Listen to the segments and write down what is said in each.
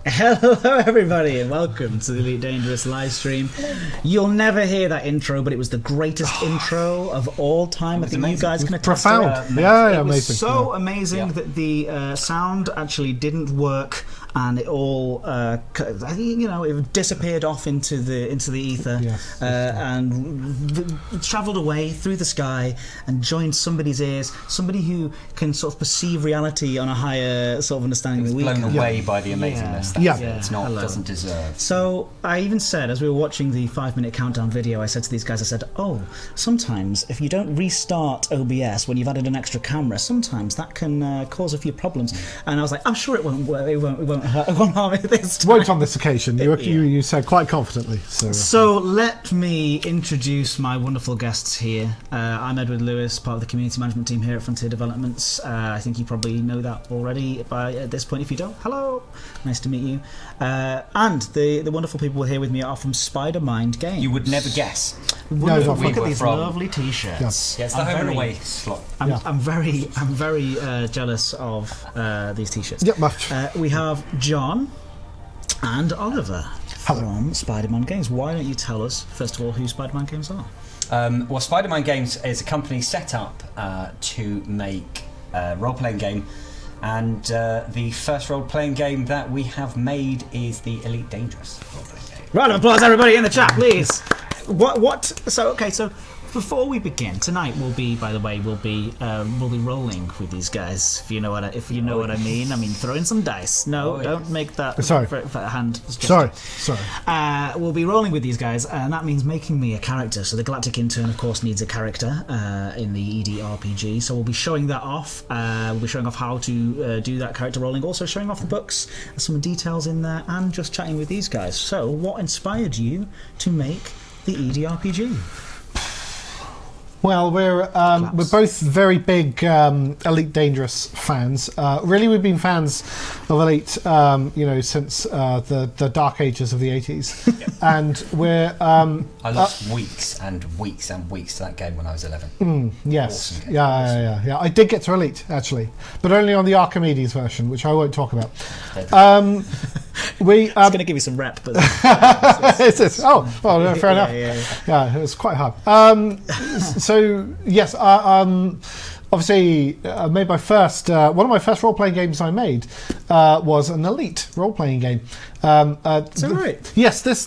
Hello everybody and welcome to the Elite Dangerous live stream. You'll never hear that intro, but it was the greatest intro of all time. I think amazing. You guys can attest to it. Profound. It was amazing. so amazing that the sound actually didn't work, and it all it disappeared off into the ether, and travelled away through the sky and joined somebody's ears, somebody who can sort of perceive reality on a higher sort of understanding than we can. Blown away by the amazingness. It's not doesn't deserve. So I even said, as we were watching the 5-minute countdown video, I said to these guys, I said, sometimes if you don't restart OBS when you've added an extra camera, sometimes that can cause a few problems. And I was like, I'm sure it won't harm it this time. Won't on this occasion. You said quite confidently. So let me introduce my wonderful guests here. I'm Edward Lewis, part of the community management team here at Frontier Developments. I think you probably know that already at this point. If you don't, hello, nice to meet you. And the wonderful people here with me are from Spidermind Games. You would never guess. Wonderful. Look at these lovely t-shirts. Yeah, it's the home and away slot. I'm very jealous of these t-shirts. We have John and Oliver from Spidermind Games. Why don't you tell us, first of all, who Spidermind Games are? Well, Spidermind Games is a company set up to make a role-playing game, and the first role-playing game that we have made is the Elite Dangerous role-playing game. Round of applause, everybody in the chat, please. So before we begin, tonight we'll be rolling with these guys. If you know what I mean. I mean, throw in some dice. No, don't make that. Sorry. For a hand. Sorry. We'll be rolling with these guys, and that means making me a character. So the Galactic Intern, of course, needs a character in the EDRPG. So we'll be showing that off. We'll be showing off how to do that character rolling. Also showing off the books, some details in there, and just chatting with these guys. So, what inspired you to make the EDRPG? Well, we're both very big Elite Dangerous fans. Really, we've been fans of Elite, since the dark ages of the 80s. Yep. And we're I lost weeks and weeks and weeks to that game when I was 11. Yes, awesome yeah. I did get to Elite actually, but only on the Archimedes version, which I won't talk about. It's going to give you some rep, but no, fair enough. Yeah, it was quite hard. So yes, obviously, made my first one of my first role-playing games I made was an Elite role-playing game. Is that right? Yes, this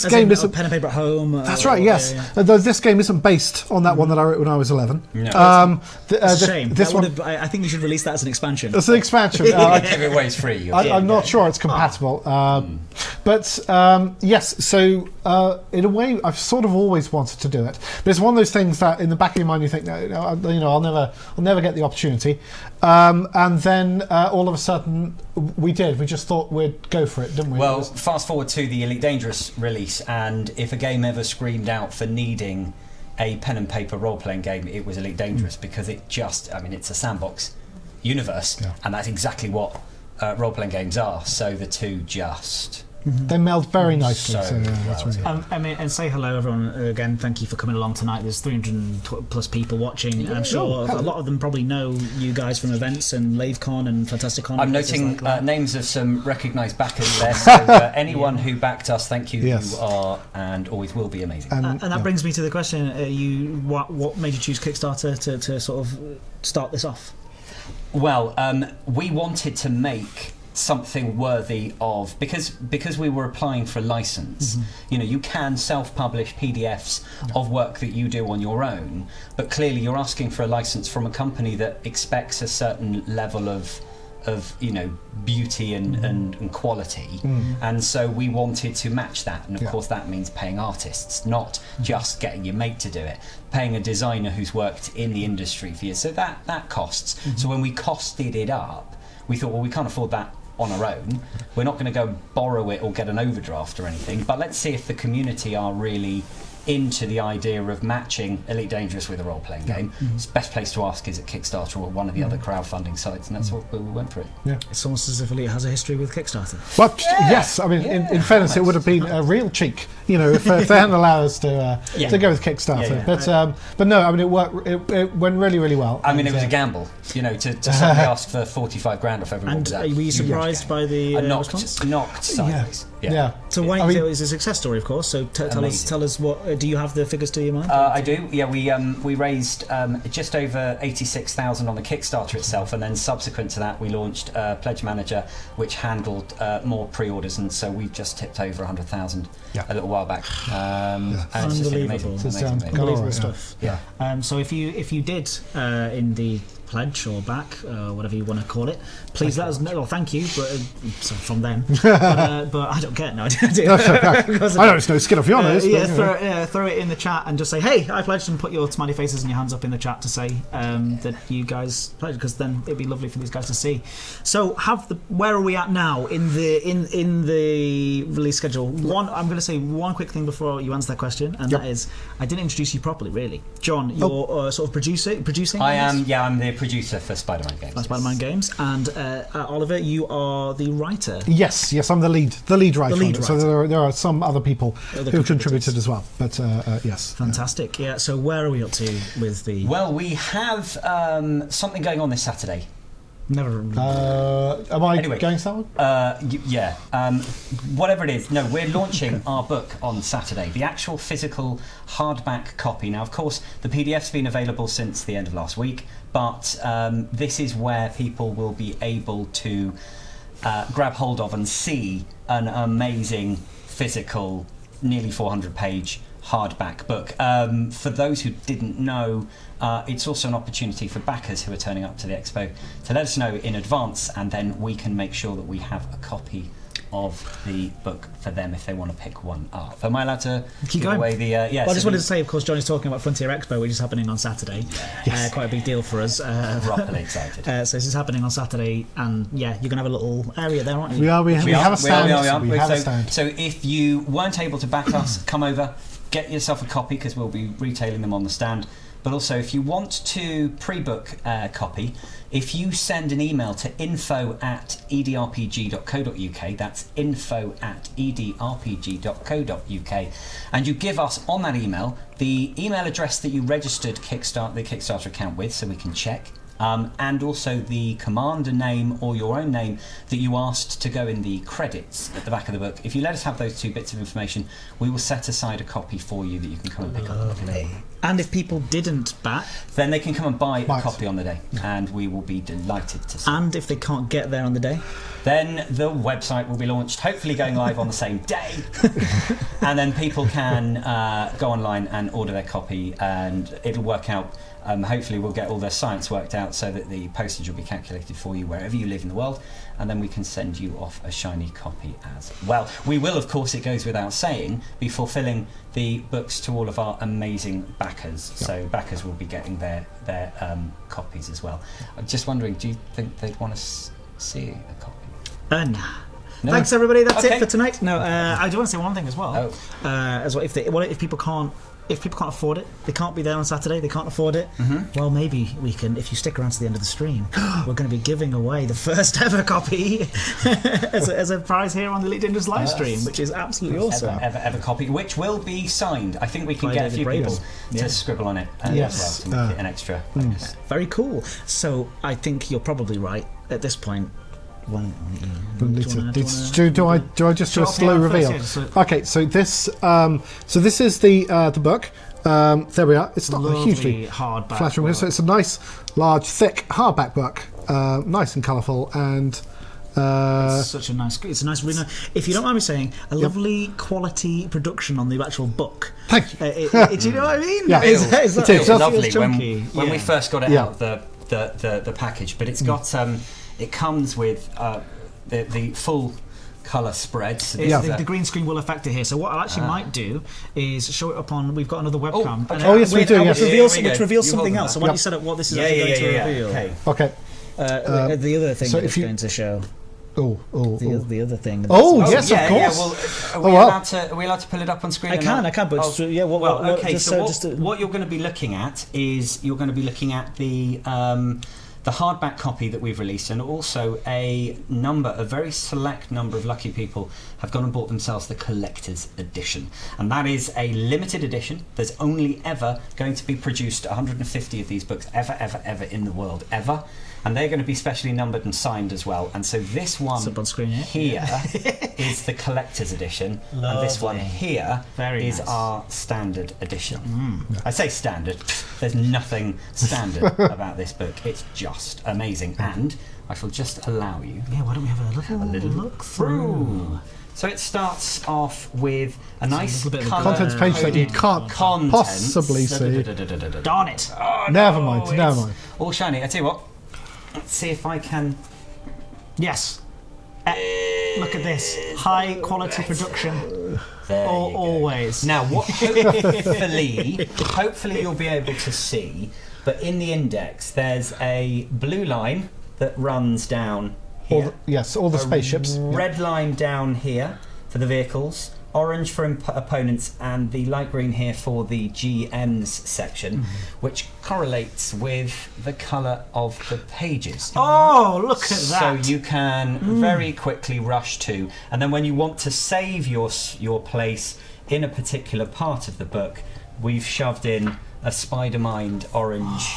game isn't pen and paper at home. That's right. Yes, this game isn't based on that one that I wrote when I was 11. No, it's a shame. I think you should release that as an expansion. It's an expansion. Everywhere is free. I'm not sure it's compatible. But yes, so in a way, I've sort of always wanted to do it. But it's one of those things that in the back of your mind you think, I'll never get the opportunity. And then all of a sudden we did. We just thought we'd go for it, didn't we? Well, fast forward to the Elite Dangerous release, and if a game ever screamed out for needing a pen and paper role-playing game, it was Elite Dangerous, because it's a sandbox universe, and that's exactly what role-playing games are. So the two just... They meld very nicely. That's right. And say hello, everyone. Again, thank you for coming along tonight. There's 300 plus people watching. I'm sure a lot of them probably know you guys from events and LaveCon and Fantasticon. I'm noting names of some recognised backers there. So anyone who backed us, thank you. Yes. You are and always will be amazing. And that brings me to the question: what made you choose Kickstarter to sort of start this off? Well, we wanted to make something worthy of, because we were applying for a license. You can self-publish PDFs of work that you do on your own, but clearly you're asking for a license from a company that expects a certain level of beauty and quality, and so we wanted to match that, and of course that means paying artists, not just getting your mate to do it, paying a designer who's worked in the industry for years, so that costs. So when we costed it up, we thought, well, we can't afford that on our own. We're not going to go borrow it or get an overdraft or anything, but let's see if the community are really into the idea of matching Elite Dangerous with a role-playing game. The best place to ask is at Kickstarter or one of the other crowdfunding sites, and that's what we went for it. It's almost as if Elite has a history with Kickstarter. But yes, I mean, in fairness, it would have been a real cheek if they hadn't allowed us to go with Kickstarter. But no, I mean, it worked. It went really, really well. I mean, it was a gamble, to suddenly ask for 45 grand off everyone. And were you surprised by the response? Knocked sideways. Yeah. So it's a success story, of course. So tell us what. Do you have the figures to your mind? I do. Yeah, we raised just over 86,000 on the Kickstarter itself, and then subsequent to that, we launched Pledge Manager, which handled more pre-orders, and so we just tipped over 100,000 a little while back. And it's just amazing Unbelievable stuff. Yeah. So if you did in the pledge or back, whatever you want to call it, please let us know. Well, thank you, but from them. But I don't care. No, I do. I know it's no skin off your nose. Throw it in the chat and just say, "Hey, I pledged," and put your smiley faces and your hands up in the chat to say that you guys pledged, because then it'd be lovely for these guys to see. So, where are we at now in the release schedule? I'm going to say one quick thing before you answer that question, and that is, I didn't introduce you properly, really. John, you're sort of producing. I am. Yeah, I'm the producer for Spidermind Games. Spidermind Games, and Oliver, you are the writer. Yes, I'm the lead writer. So there are some other people who contributed as well, but yes. Fantastic. Yeah. So where are we up to with the? Well, we have something going on this Saturday. Never. Am I going to that one? Whatever it is. No, we're launching our book on Saturday. The actual physical hardback copy. Now, of course, the PDF's been available since the end of last week, but this is where people will be able to grab hold of and see an amazing physical, nearly 400-page hardback book. For those who didn't know, it's also an opportunity for backers who are turning up to the expo to let us know in advance, and then we can make sure that we have a copy of the book for them if they want to pick one up. Am I allowed to keep give going? Away the? Well, I just wanted to say, of course, John is talking about Frontier Expo, which is happening on Saturday. Yes. Quite a big deal for us. Properly excited. So this is happening on Saturday, and you're going to have a little area there, aren't you? We have a stand. We have a stand. So if you weren't able to back us, come over, get yourself a copy, because we'll be retailing them on the stand. But also, if you want to pre-book a copy, if you send an email to info@edrpg.co.uk, that's info@edrpg.co.uk, and you give us on that email the email address that you registered the Kickstarter account with, so we can check, and also the commander name or your own name that you asked to go in the credits at the back of the book. If you let us have those two bits of information, we will set aside a copy for you that you can come and pick up. And if people didn't back, then they can come and buy a copy on the day, and we will be delighted to see. And if they can't get there on the day, then the website will be launched, hopefully going live on the same day, and then people can go online and order their copy, and it'll work out. Hopefully we'll get all the science worked out so that the postage will be calculated for you wherever you live in the world, and then we can send you off a shiny copy as well. We will, of course, it goes without saying, be fulfilling the books to all of our amazing backers. So backers will be getting their copies as well. I'm just wondering, do you think they'd want to see a copy? No. Thanks, everybody. That's it for tonight. No, I do want to say one thing as well. If people can't afford it, they can't be there on Saturday, they can't afford it, well, maybe we can, if you stick around to the end of the stream, we're going to be giving away the first ever copy as a prize here on the Elite Dangerous live stream, which is absolutely awesome. Ever copy, which will be signed. I think we can get a few people to scribble on it as well to make it an extra bonus. Very cool. So I think you're probably right at this point. Do I just do a slow reveal? Okay, so this is the book. There we are. It's not a hugely hardback flattering, so it's a nice, large, thick hardback book, nice and colourful, and it's a nice. If you don't mind me saying, a lovely quality production on the actual book. Thank you. Do you know what I mean? Yeah, it's lovely when we first got it out the package, but it's got. It comes with the full colour spreads. The green screen will affect it here. So what I actually might do is show it up on. We've got another webcam. Yes, we do. Yes. Which reveals something else. So why don't you set up what this is actually going to reveal? Okay. The other thing it's going to show. The other thing. Yes, of course. Are we allowed to pull it up on screen? I can, but what you're going to be looking at is the the hardback copy that we've released, and also a very select number of lucky people have gone and bought themselves the collector's edition. And that is a limited edition. There's only ever going to be produced 150 of these books ever in the world, ever. And they're going to be specially numbered and signed as well. And so this one on screen here is the collector's edition, Lovely. and this one here is nice. our standard edition. I say standard. There's nothing standard about this book. It's just amazing, and I shall just allow you. Yeah, why don't we have a little look through? So it starts off with a nice little bit of colour Contents page that you can't contents. possibly see. Darn it! Oh, Never mind. it's all shiny. I tell you what. Let's see if I can. Yes. Look at this. High quality production. There you go. Always. Now, what hopefully you'll be able to see, but in the index there's a blue line that runs down here. All the spaceships. Red line down here for the vehicles. Orange for opponents, and the light green here for the GMs section, which correlates with the colour of the pages. Oh, look at So that! you can very quickly rush to, and then when you want to save your place in a particular part of the book, we've shoved in a Spidermind orange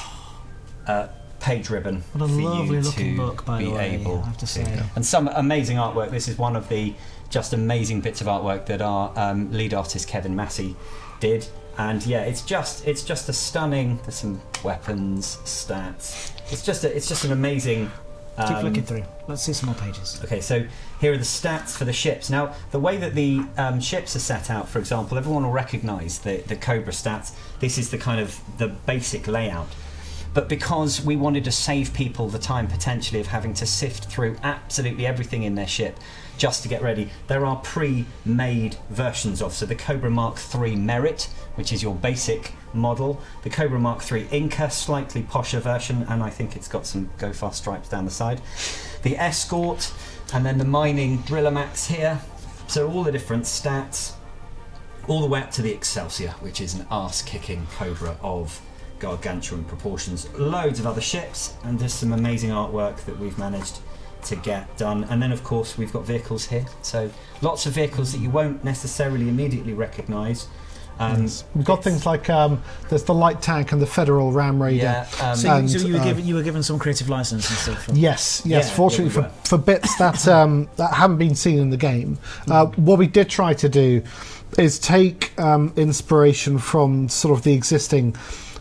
page ribbon What a for lovely you looking to book, by be the way, able I have to say. And some amazing artwork. This is one of the just amazing bits of artwork that our lead artist Kevin Massey did, and yeah, it's just a stunning. There's some weapons, stats. It's just an amazing. Keep flicking through. Let's see some more pages. Okay, so here are the stats for the ships. Now, the way that the ships are set out, for example, everyone will recognise the Cobra stats. This is the kind of the basic layout. But because we wanted to save people the time potentially of having to sift through absolutely everything in their ship just to get ready, there are pre-made versions of. So the Cobra Mark III Merit, which is your basic model, the Cobra Mark III Inca, slightly posher version, and I think it's got some Go Fast stripes down the side. The Escort, and then the Mining Drillamax here. So all the different stats, all the way up to the Excelsior, which is an arse-kicking Cobra of gargantuan proportions. Loads of other ships, and there's some amazing artwork that we've managed to get done. And then of course we've got vehicles here, so lots of vehicles that you won't necessarily immediately recognise. We've got things like there's the light tank and the Federal Ram Raider. So you were given some creative license and stuff. Yes. Yeah, Fortunately we for bits that that haven't been seen in the game, what we did try to do is take inspiration from sort of the existing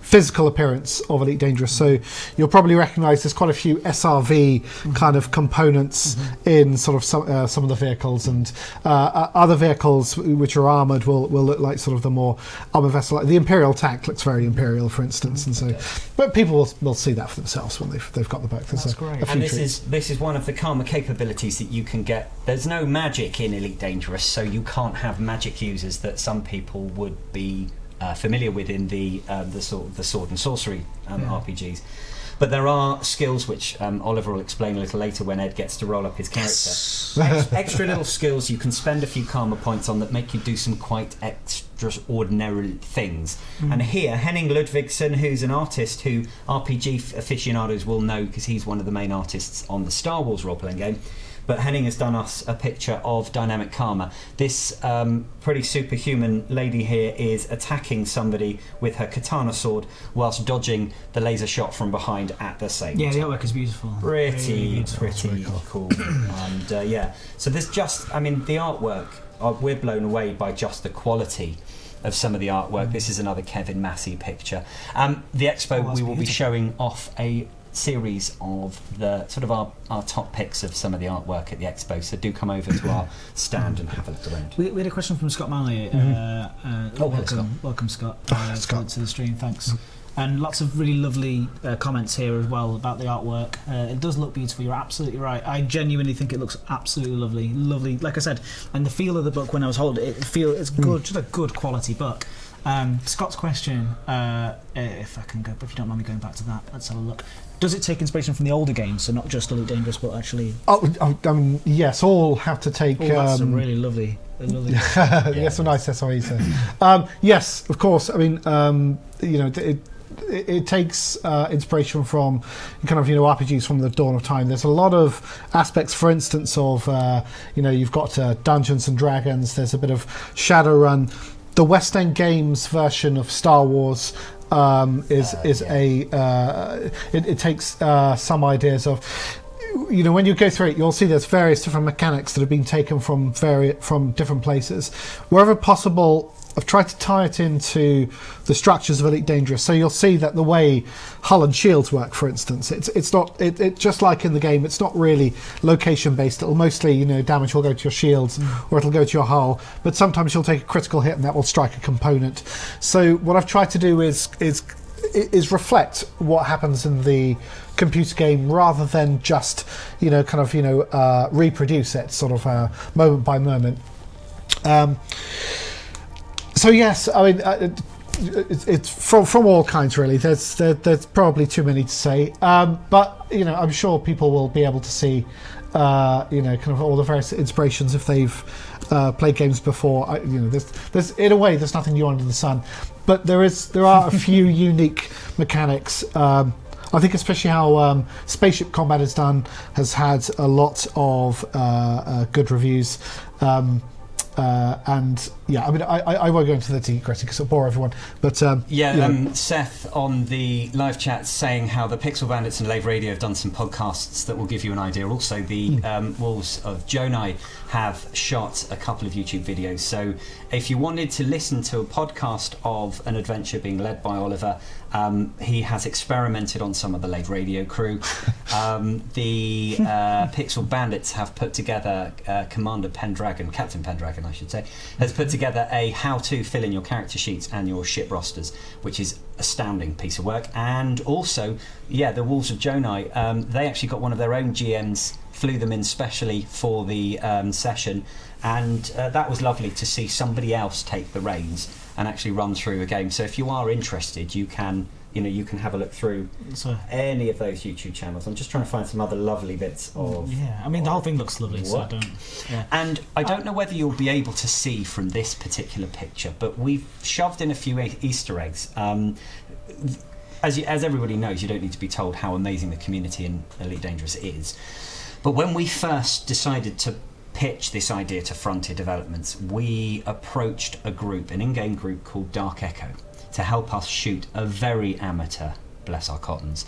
physical appearance of Elite Dangerous. So you'll probably recognise there's quite a few SRV kind of components in sort of some of the vehicles, and other vehicles which are armoured will look like sort of the more armoured vessel. Like the Imperial tank looks very Imperial, for instance, and so. But people will see that for themselves when they've got the book. That's great. And this is one of the Karma capabilities that you can get. There's no magic in Elite Dangerous, so you can't have magic users that some people would be familiar with in the sword and sorcery RPGs. But there are skills which Oliver will explain a little later when Ed gets to roll up his character. Extra little skills you can spend a few karma points on that make you do some quite extraordinary things. And here, Henning Ludvigsen, who's an artist who RPG aficionados will know because he's one of the main artists on the Star Wars role-playing game. But Henning has done us a picture of Dynamic Karma. This pretty superhuman lady here is attacking somebody with her katana sword whilst dodging the laser shot from behind at the same time. Yeah, the artwork is beautiful. Pretty cool. And so there's just, I mean, the artwork, we're blown away by just the quality of some of the artwork. This is another Kevin Massey picture. The expo, we will be showing off a series of the sort of our top picks of some of the artwork at the expo, so do come over to our stand and have a look around. We had a question from Scott Manley. Welcome Scott, Scott, to the stream. Thanks. And lots of really lovely comments here as well about the artwork. It does look beautiful. You're absolutely right. I genuinely think it looks absolutely lovely. Like I said, and the feel of the book when I was holding it, it's good, just a good quality book. Scott's question, if I can go, if you don't mind me going back to that, let's have a look. Does it take inspiration from the older games, so not just Elite Dangerous, but actually? Yes, all have to take. That's some really lovely. Yes, a nice SRE. Yes, of course. I mean, it takes inspiration from kind of RPGs from the dawn of time. There's a lot of aspects, for instance, of you've got Dungeons and Dragons. There's a bit of Shadowrun. The West End Games version of Star Wars it takes some ideas of. When you go through it, you'll see there's various different mechanics that have been taken from different places. Wherever possible, I've tried to tie it into the structures of Elite Dangerous. So you'll see that the way hull and shields work, for instance, it's not just like in the game. It's not really location based. It'll mostly damage will go to your shields or it'll go to your hull. But sometimes you'll take a critical hit and that will strike a component. So what I've tried to do is reflect what happens in the computer game rather than just reproduce it sort of moment by moment. So yes, I mean it's from all kinds really. There's probably too many to say, but I'm sure people will be able to see kind of all the various inspirations if they've played games before. There's in a way there's nothing new under the sun, but there are a few unique mechanics. I think especially how spaceship combat is done has had a lot of good reviews. And yeah, I mean, I won't go into the nitty-gritty because it'll bore everyone. But Seth on the live chat saying how the Pixel Bandits and Lave Radio have done some podcasts that will give you an idea. Also, the Wolves of Jonai have shot a couple of YouTube videos. So if you wanted to listen to a podcast of an adventure being led by Oliver, he has experimented on some of the Lave Radio crew. The Pixel Bandits have put together Captain Pendragon, I should say, has put together a how to fill in your character sheets and your ship rosters, which is astounding piece of work. And also, the Wolves of Jonai, they actually got one of their own GMs, flew them in specially for the session, and that was lovely to see somebody else take the reins and actually run through a game. So if you are interested, you can have a look through any of those YouTube channels. I'm just trying to find some other lovely bits of... Yeah, I mean, the whole thing looks lovely, so I don't... Yeah. And I don't know whether you'll be able to see from this particular picture, but we've shoved in a few Easter eggs. As everybody knows, you don't need to be told how amazing the community in Elite Dangerous is. But when we first decided to pitch this idea to Frontier Developments, we approached an in-game group called Dark Echo to help us shoot a very amateur, bless our cottons,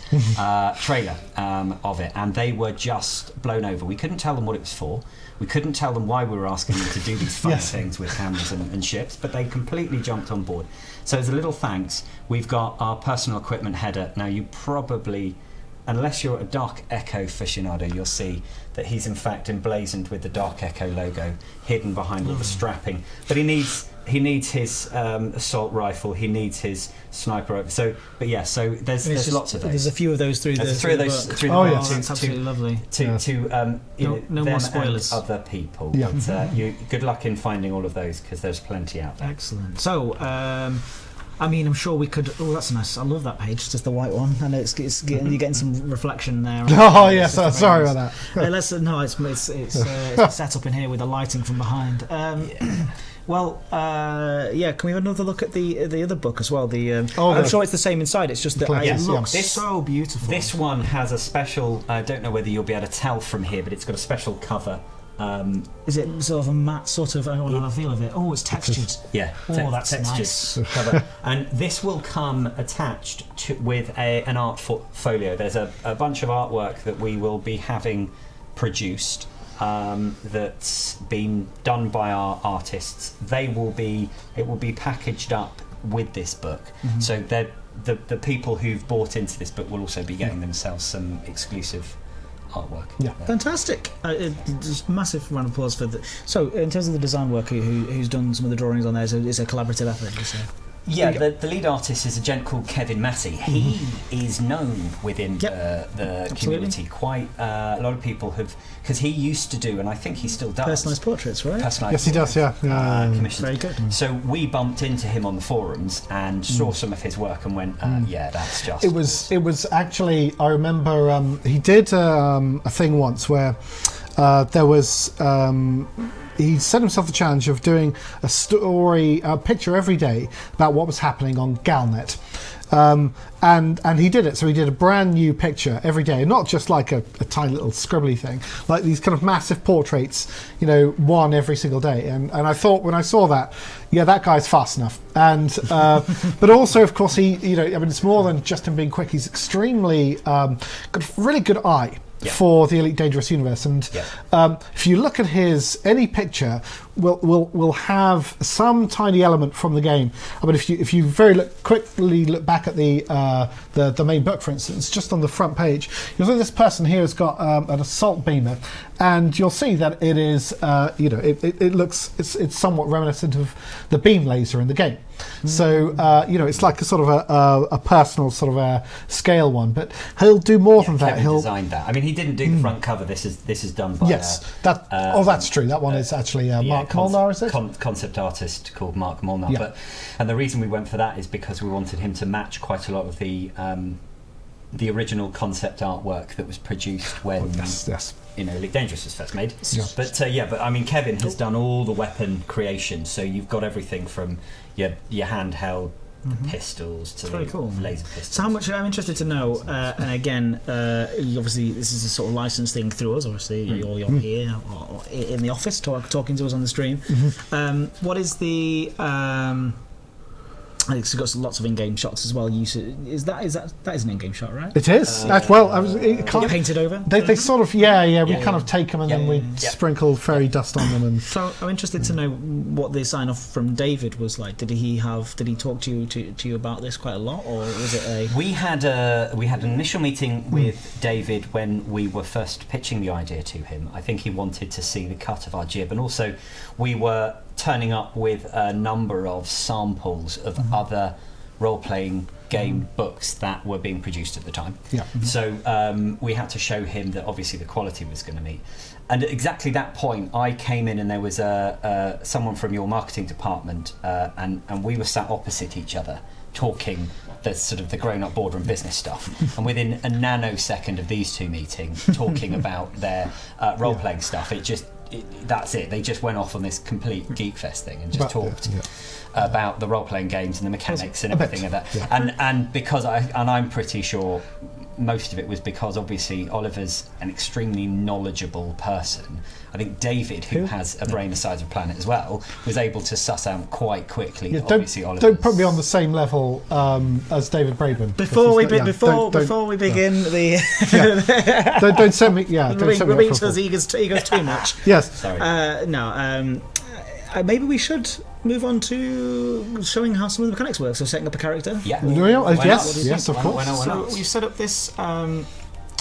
trailer of it, and they were just blown over. We couldn't tell them what it was for. We couldn't tell them why we were asking them to do these fun things with cameras and ships, but they completely jumped on board. So as a little thanks, we've got our personal equipment header. Now you probably, unless you're a Dark Echo aficionado, you'll see that he's in fact emblazoned with the Dark Echo logo hidden behind all the strapping. But he needs his assault rifle, he needs his sniper. So there's lots of those. There's a few of those through the through the book. It's absolutely lovely. No more spoilers. And other people. Yeah. But, good luck in finding all of those because there's plenty out there. Excellent. So. I mean, I'm sure we could. Oh, that's nice. I love that page, just the white one, and you're getting some reflection there. Oh yes, sorry about that. It's set up in here with the lighting from behind. Well, can we have another look at the other book as well? I'm sure it's the same inside. It's just that it looks so beautiful. This one has a special. I don't know whether you'll be able to tell from here, but it's got a special cover. Is it sort of a matte sort of? I don't have a feel of it. Oh, it's textured. Yeah. That's textured nice. Cover. And this will come attached with an art folio. There's a bunch of artwork that we will be having produced. That's been done by our artists. It will be packaged up with this book. Mm-hmm. So the people who've bought into this book will also be getting themselves some exclusive artwork. Yeah, fantastic. Just massive round of applause for that. So, in terms of the design worker who's done some of the drawings on there, it's a collaborative effort. Yeah, the lead artist is a gent called Kevin Massey. He is known within the community. Quite a lot of people have, because he used to do, and I think he still does, personalised portraits, right? Yes, he does. Yeah, commissioned. Very good. So we bumped into him on the forums and saw some of his work and went, that's just. It was actually. I remember he did a thing once where there was. He set himself the challenge of doing a picture every day about what was happening on Galnet. And he did it. So he did a brand new picture every day, not just like a tiny little scribbly thing, like these kind of massive portraits, one every single day. And I thought when I saw that, yeah, that guy's fast enough. And but also, of course, it's more than just him being quick. He's extremely got a really good eye. Yeah. For the Elite Dangerous universe, and if you look at any picture, will have some tiny element from the game. I mean, if you quickly look back at the main book, for instance, just on the front page, you'll see this person here has got an assault beamer, and you'll see that it is it's somewhat reminiscent of the beam laser in the game. So it's like a sort of a personal sort of a scale one, but he'll do more than that. He'll designed that. I mean, he didn't do the front cover. This is done by that's true. That one is actually Mark Molnar, is it? Concept artist called Mark Molnar. And the reason we went for that is because we wanted him to match quite a lot of the original concept artwork that was produced when Elite Dangerous was first made. Yeah. But I mean, Kevin has done all the weapon creation, so you've got everything from your handheld pistols to very cool. laser pistols. So how much I'm interested to know, and again, obviously this is a sort of license thing through us. Obviously, you're here or in the office talking to us on the stream. What is the? I think it's got lots of in-game shots as well. That is an in-game shot, right? It is. Painted over. They sort of we kind of take them and then we sprinkle fairy dust on them. And so I'm interested to know what the sign off from David was like. Did he talk to you about this quite a lot, or was it a? We had an initial meeting with David when we were first pitching the idea to him. I think he wanted to see the cut of our jib, and also we were turning up with a number of samples of other role-playing game books that were being produced at the time. Yeah. So we had to show him that obviously the quality was going to meet. And at exactly that point, I came in and there was someone from your marketing department, and we were sat opposite each other talking the sort of the grown-up boardroom business stuff. And within a nanosecond of these two meeting, talking about their role-playing stuff, that's it. They just went off on this complete geek fest thing and just talked about the role-playing games and the mechanics and everything of that. Yeah. And because I'm pretty sure most of it was because obviously Oliver's an extremely knowledgeable person. I think David, who has a brain the size of a planet as well, was able to suss out quite quickly. Yeah, don't put me on the same level as David Braben. Before we begin the don't send me. Yeah, don't send me. Rubin's egos too much. Yes. Sorry. Maybe we should move on to showing how some of the mechanics work. So setting up a character. Yeah. Yes, of course. So we've set up this. I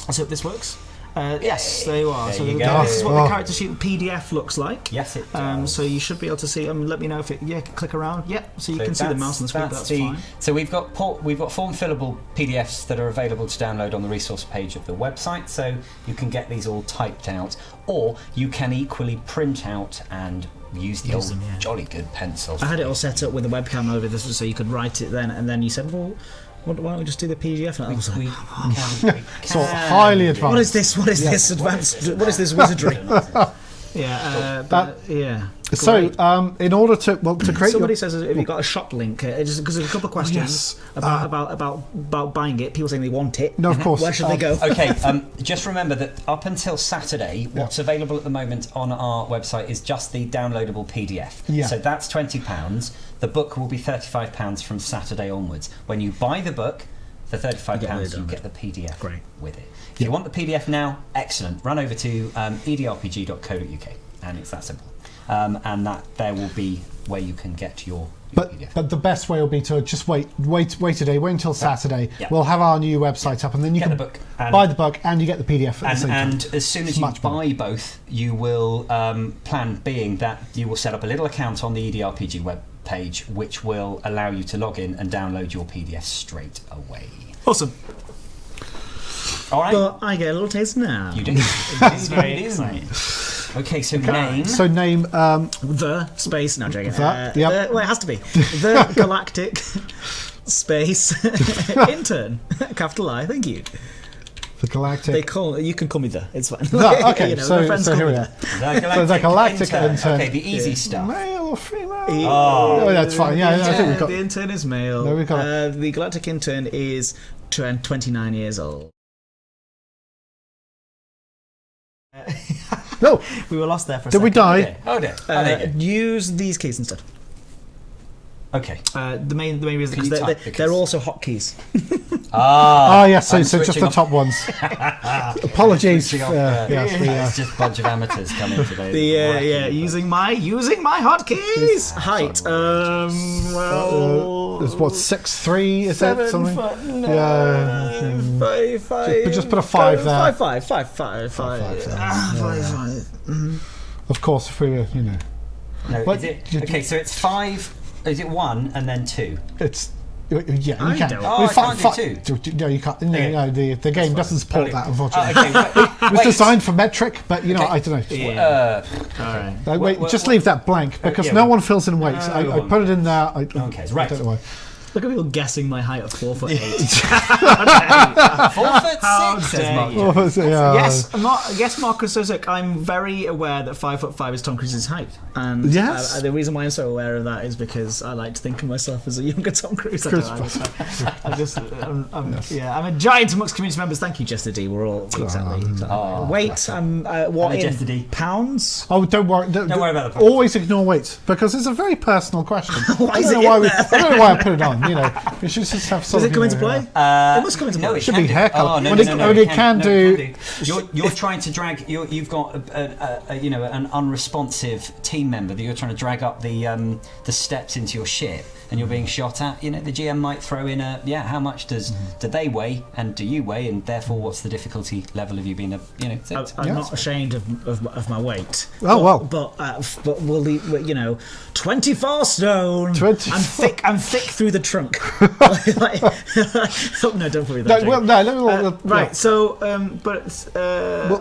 hope this works. Yes, there you are. There so you this is what the character sheet PDF looks like. Yes, it does. So you should be able to see. Let me know if it. Yeah, click around. Yeah, so you can see the mouse on the screen. That's fine. So we've got form fillable PDFs that are available to download on the resource page of the website. So you can get these all typed out, or you can equally print out and use the old jolly good pencil. I had it all set up with a webcam over this, so you could write it then, and then you said, well, why don't we just do the PDF? And I was like, so highly advanced. What is this? What is this advanced? What is this wizardry? So, in order to create, somebody says, "Have you got a shop link?" Just because there's a couple of questions about buying it. People saying they want it. No, of course. Where should they go? Okay, just remember that up until Saturday, what's available at the moment on our website is just the downloadable PDF. Yeah. So that's £20. The book will be £35 from Saturday onwards. When you buy the book for £35, you get the PDF with it. If you want the PDF now, excellent. Run over to edrpg.co.uk, and it's that simple. And that there will be where you can get your PDF. But the best way will be to just wait a day, wait until Saturday. Yep. We'll have our new website up, and then you can buy the book and you get the PDF at the same time. And as soon as you buy both, you will plan being that you will set up a little account on the EDRPG web page, which will allow you to log in and download your PDF straight away. Awesome. All right. But I get a little taste now. You do. That's very exciting. Okay, so name. So name the space. No, joking. It has to be the Galactic Space Intern. Capital I. Thank you. The Galactic. You can call me It's fine. Okay, so here we are. The Galactic Intern. Okay, the easy stuff. Male or female? Oh, that's fine. Yeah, I think we've got... The intern is male. No, we've got the galactic intern is 29 years old. No, we were lost there for a did second. we die? Oh dear. Use these keys instead. Okay. The main reason Can you because type? they're also hotkeys. Yes, so I'm just the switching off. top ones. Apologies. Switching off, it's just a bunch of amateurs coming today. using my hotkeys. Height. It's what, 6'3", is it? 7 Something? foot. No. Yeah. 5'5". Just put a 5 there. 5'5". 5'5". Of course, if we were, No, What- is it? Okay, so it's 5. Is it 1 and then 2? It's... Yeah, you I can. don't. Oh, I can't do 2. No, you can't. No, the game doesn't support that, unfortunately. Okay, It was designed for metric, but, I don't know. Yeah. All right. Just leave that blank, because no one fills in weights. I put it in there. I don't know why. Look at people guessing my height of 4'8". 4'6", says Mark. Yes, Marcus Sosek. I'm very aware that 5'5" is Tom Cruise's height, and Yes. the reason why I'm so aware of that is because I like to think of myself as a younger Tom Cruise. I'm a giant amongst community members. Thank you, Jester D. We're all exactly. Weight. I'm what in Jester D. pounds? Oh, don't worry. Don't worry about the points. Always ignore weight, because it's a very personal question. Why is I don't it know why in there? I don't know why I put it on. We should just have Does something. it come into play? It must come into play. No, it should can be do. hair colour. Oh, no, Well, no, it can do. You're trying to drag. You've got an unresponsive team member that you're trying to drag up the steps into your ship, and you're being shot at. The GM might throw in how much do they weigh, and do you weigh, and therefore what's the difficulty level of you being I'm not ashamed of my weight. Oh, well. But we'll leave, 24 stone. 20. I'm thick through the trunk. Oh, no, don't worry. Right. So,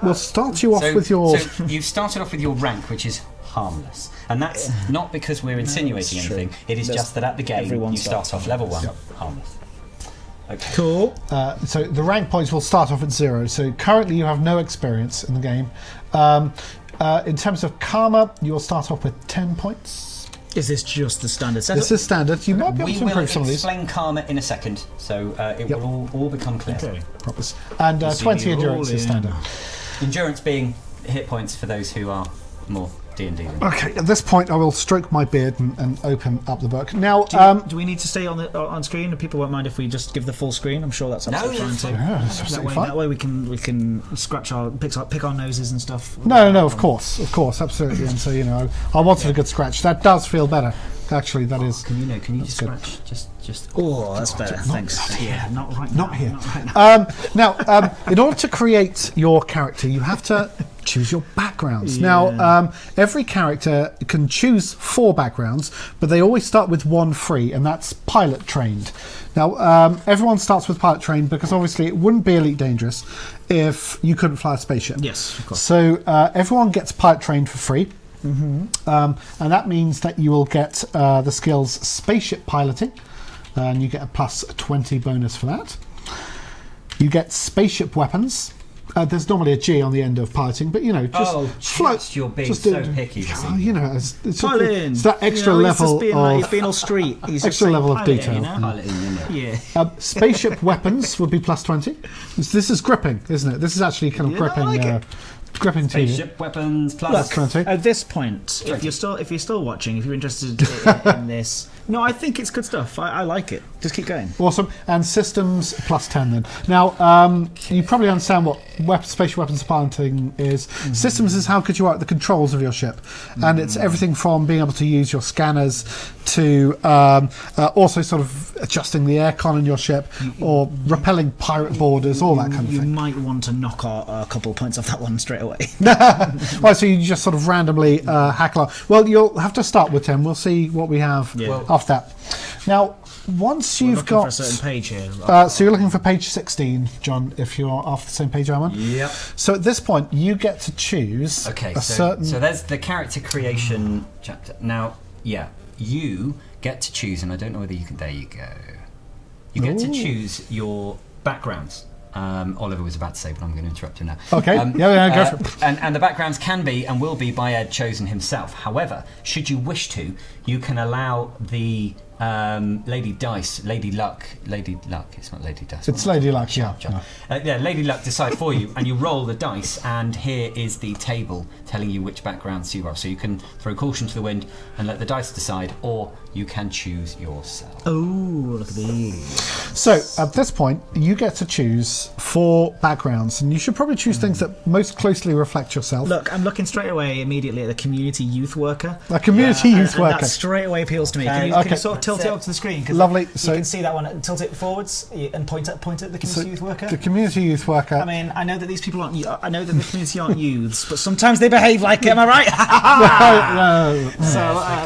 We'll start you off with your. So you've started off with your rank, which is harmless, and that's not because we're insinuating anything. It is just that at the game you start off level 1 harmless. Okay. Cool. So the rank points will start off at 0. So currently you have no experience in the game. In terms of karma, you will start off with 10 points. Is this just the standard setup? This is standard. You might be able We to will improve some of these. explain karma in a second, so it will all become clear. Okay. Promise. And 20 endurance is standard. Endurance being hit points for those who are more D&D. Okay, at this point I will stroke my beard and open up the book. Now, do we need to stay on screen? People won't mind if we just give the full screen. I'm sure that's absolutely fine too. yeah, that's absolutely fine. That way we can scratch pick our noses and stuff. No, of course, absolutely. And so I wanted a good scratch. That does feel better. Actually, that is. Can you just good. scratch? Just. Oh, that's better. Thanks. Yeah, not right now. Not here. Not right now. Now, in order to create your character, you have to choose your backgrounds. Yeah. Now, every character can choose 4 backgrounds, but they always start with 1 free, and that's pilot trained. Now, everyone starts with pilot trained because obviously it wouldn't be Elite Dangerous if you couldn't fly a spaceship. Yes, of course. So everyone gets pilot trained for free. And that means that you will get the skills spaceship piloting, and you get a plus 20 bonus for that. You get spaceship weapons. There's normally a G on the end of piloting, but float. You're being so picky. It's Piloting. it's that extra level he's of been all street. He's extra just saying level of piloting, detail. Yeah. Spaceship weapons would be plus 20. This is gripping, isn't it? This is actually kind of gripping. I like it. Gripping to you. Spaceship weapons plus. That's 20. At this point, if you're still watching, if you're interested in this, no, I think it's good stuff. I like it. Just keep going. Awesome. And systems plus 10 then. Now, you probably understand what spatial weapons piloting is. Systems is how good you are at the controls of your ship. And it's everything from being able to use your scanners to also sort of adjusting the aircon in your ship or repelling pirate boarders, all that kind of You thing. might want to knock a couple of points off that one straight away. Right, so you just sort of randomly hack along. Well, you'll have to start with 10. We'll see what we have after that. Now, once you've looking got for a certain page here. so you're looking for page 16, John, if you're off the same page I'm on. Yep. So at this point, you get to choose So there's the character creation chapter. Now, you get to choose, and I don't know whether you can. There you go. You get to choose your backgrounds. Oliver was about to say, but I'm going to interrupt him now. Okay. Go for it. And the backgrounds can be and will be by Ed chosen himself. However, should you wish to, you can allow the Lady Luck. It's not Lady Dice. It's Lady Luck. Yeah. Lady Luck decide for you, and you roll the dice, and here is the table telling you which backgrounds you are. So you can throw caution to the wind and let the dice decide, or you can choose yourself. Oh, look at these. So at this point, you get to choose 4 backgrounds, and you should probably choose things that most closely reflect yourself. Look, I'm looking straight away immediately at the community youth worker. A community youth And worker. that straight away appeals to me. Can you sort of tilt it up to the screen? 'Cause Lovely. You So can see that one. Tilt it forwards and point at the community youth worker. the community youth worker. I mean, I know that these people aren't. I know that the community aren't youths, but sometimes they behave like it. Am I right?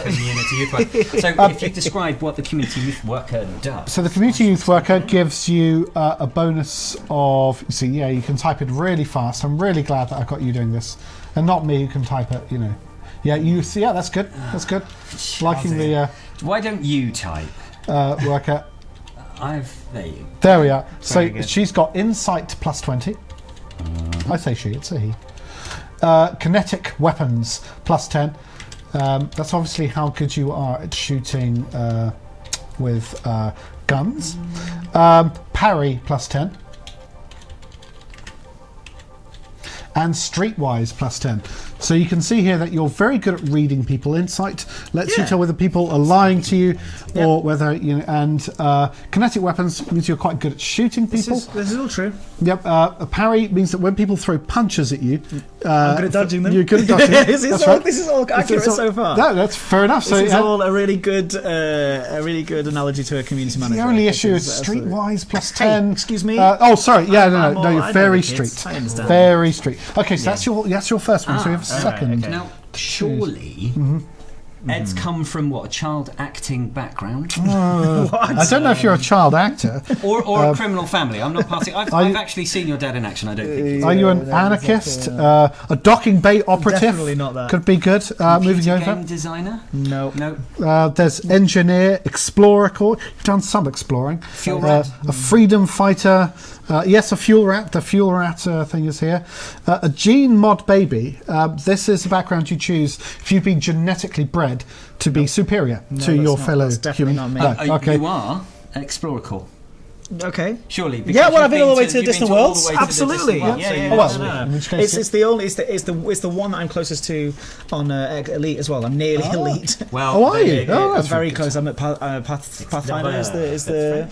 Community youth worker. So if you describe what the community youth worker does. So the community youth worker gives you a bonus of. You can type it really fast. I'm really glad that I got you doing this, and not me who can type it. Yeah, you see. Yeah, that's good. That's good. Liking the Why don't you type? worker. There you. There we are. So good. she's got insight plus 20. I say she. It's a he. Kinetic weapons plus 10. That's obviously how good you are at shooting with guns. Parry plus 10. And streetwise plus 10. So you can see here that you're very good at reading people. Insight lets you tell whether people are lying to you or whether and kinetic weapons means you're quite good at shooting people. This is all true. Yep. A parry means that when people throw punches at you, I'm good at dodging them. You're good at dodging them. This is all accurate so far. No, that's fair enough. This is all a really good analogy to a community manager. The only issue is streetwise plus 10. Hey, excuse me. Sorry. Yeah, no, you're I know very the kids. street. I understand. Very street. Okay, so that's your first one. So you have a second. okay. Now, surely Ed's come from what, a child acting background? I don't know if you're a child actor. or a criminal family. I'm not parting. I've actually seen your dad in action. I don't think. Are you an anarchist? A docking bay operative? Definitely not that. Could be good. Moving Computer over. game designer? No. There's engineer, explorer core. You've done some exploring. Fuel rat. A freedom fighter. Yes, a fuel rat. The fuel rat thing is here. A gene mod baby. This is the background you choose if you've been genetically bred to be superior to your fellow that's definitely human. not me. No, okay. You are an explorer core. Okay. Surely. because Yeah, well, you've I've been all the way to the you've been distant all the worlds. way to the Absolutely. distant worlds. Yeah, So yeah, you yeah. Well, No. in which case It's the one that I'm closest to on Elite as well. I'm nearly Elite. Well, Oh, are there you? go. Oh, I'm that's very good. close. I'm at Pathfinder. Is the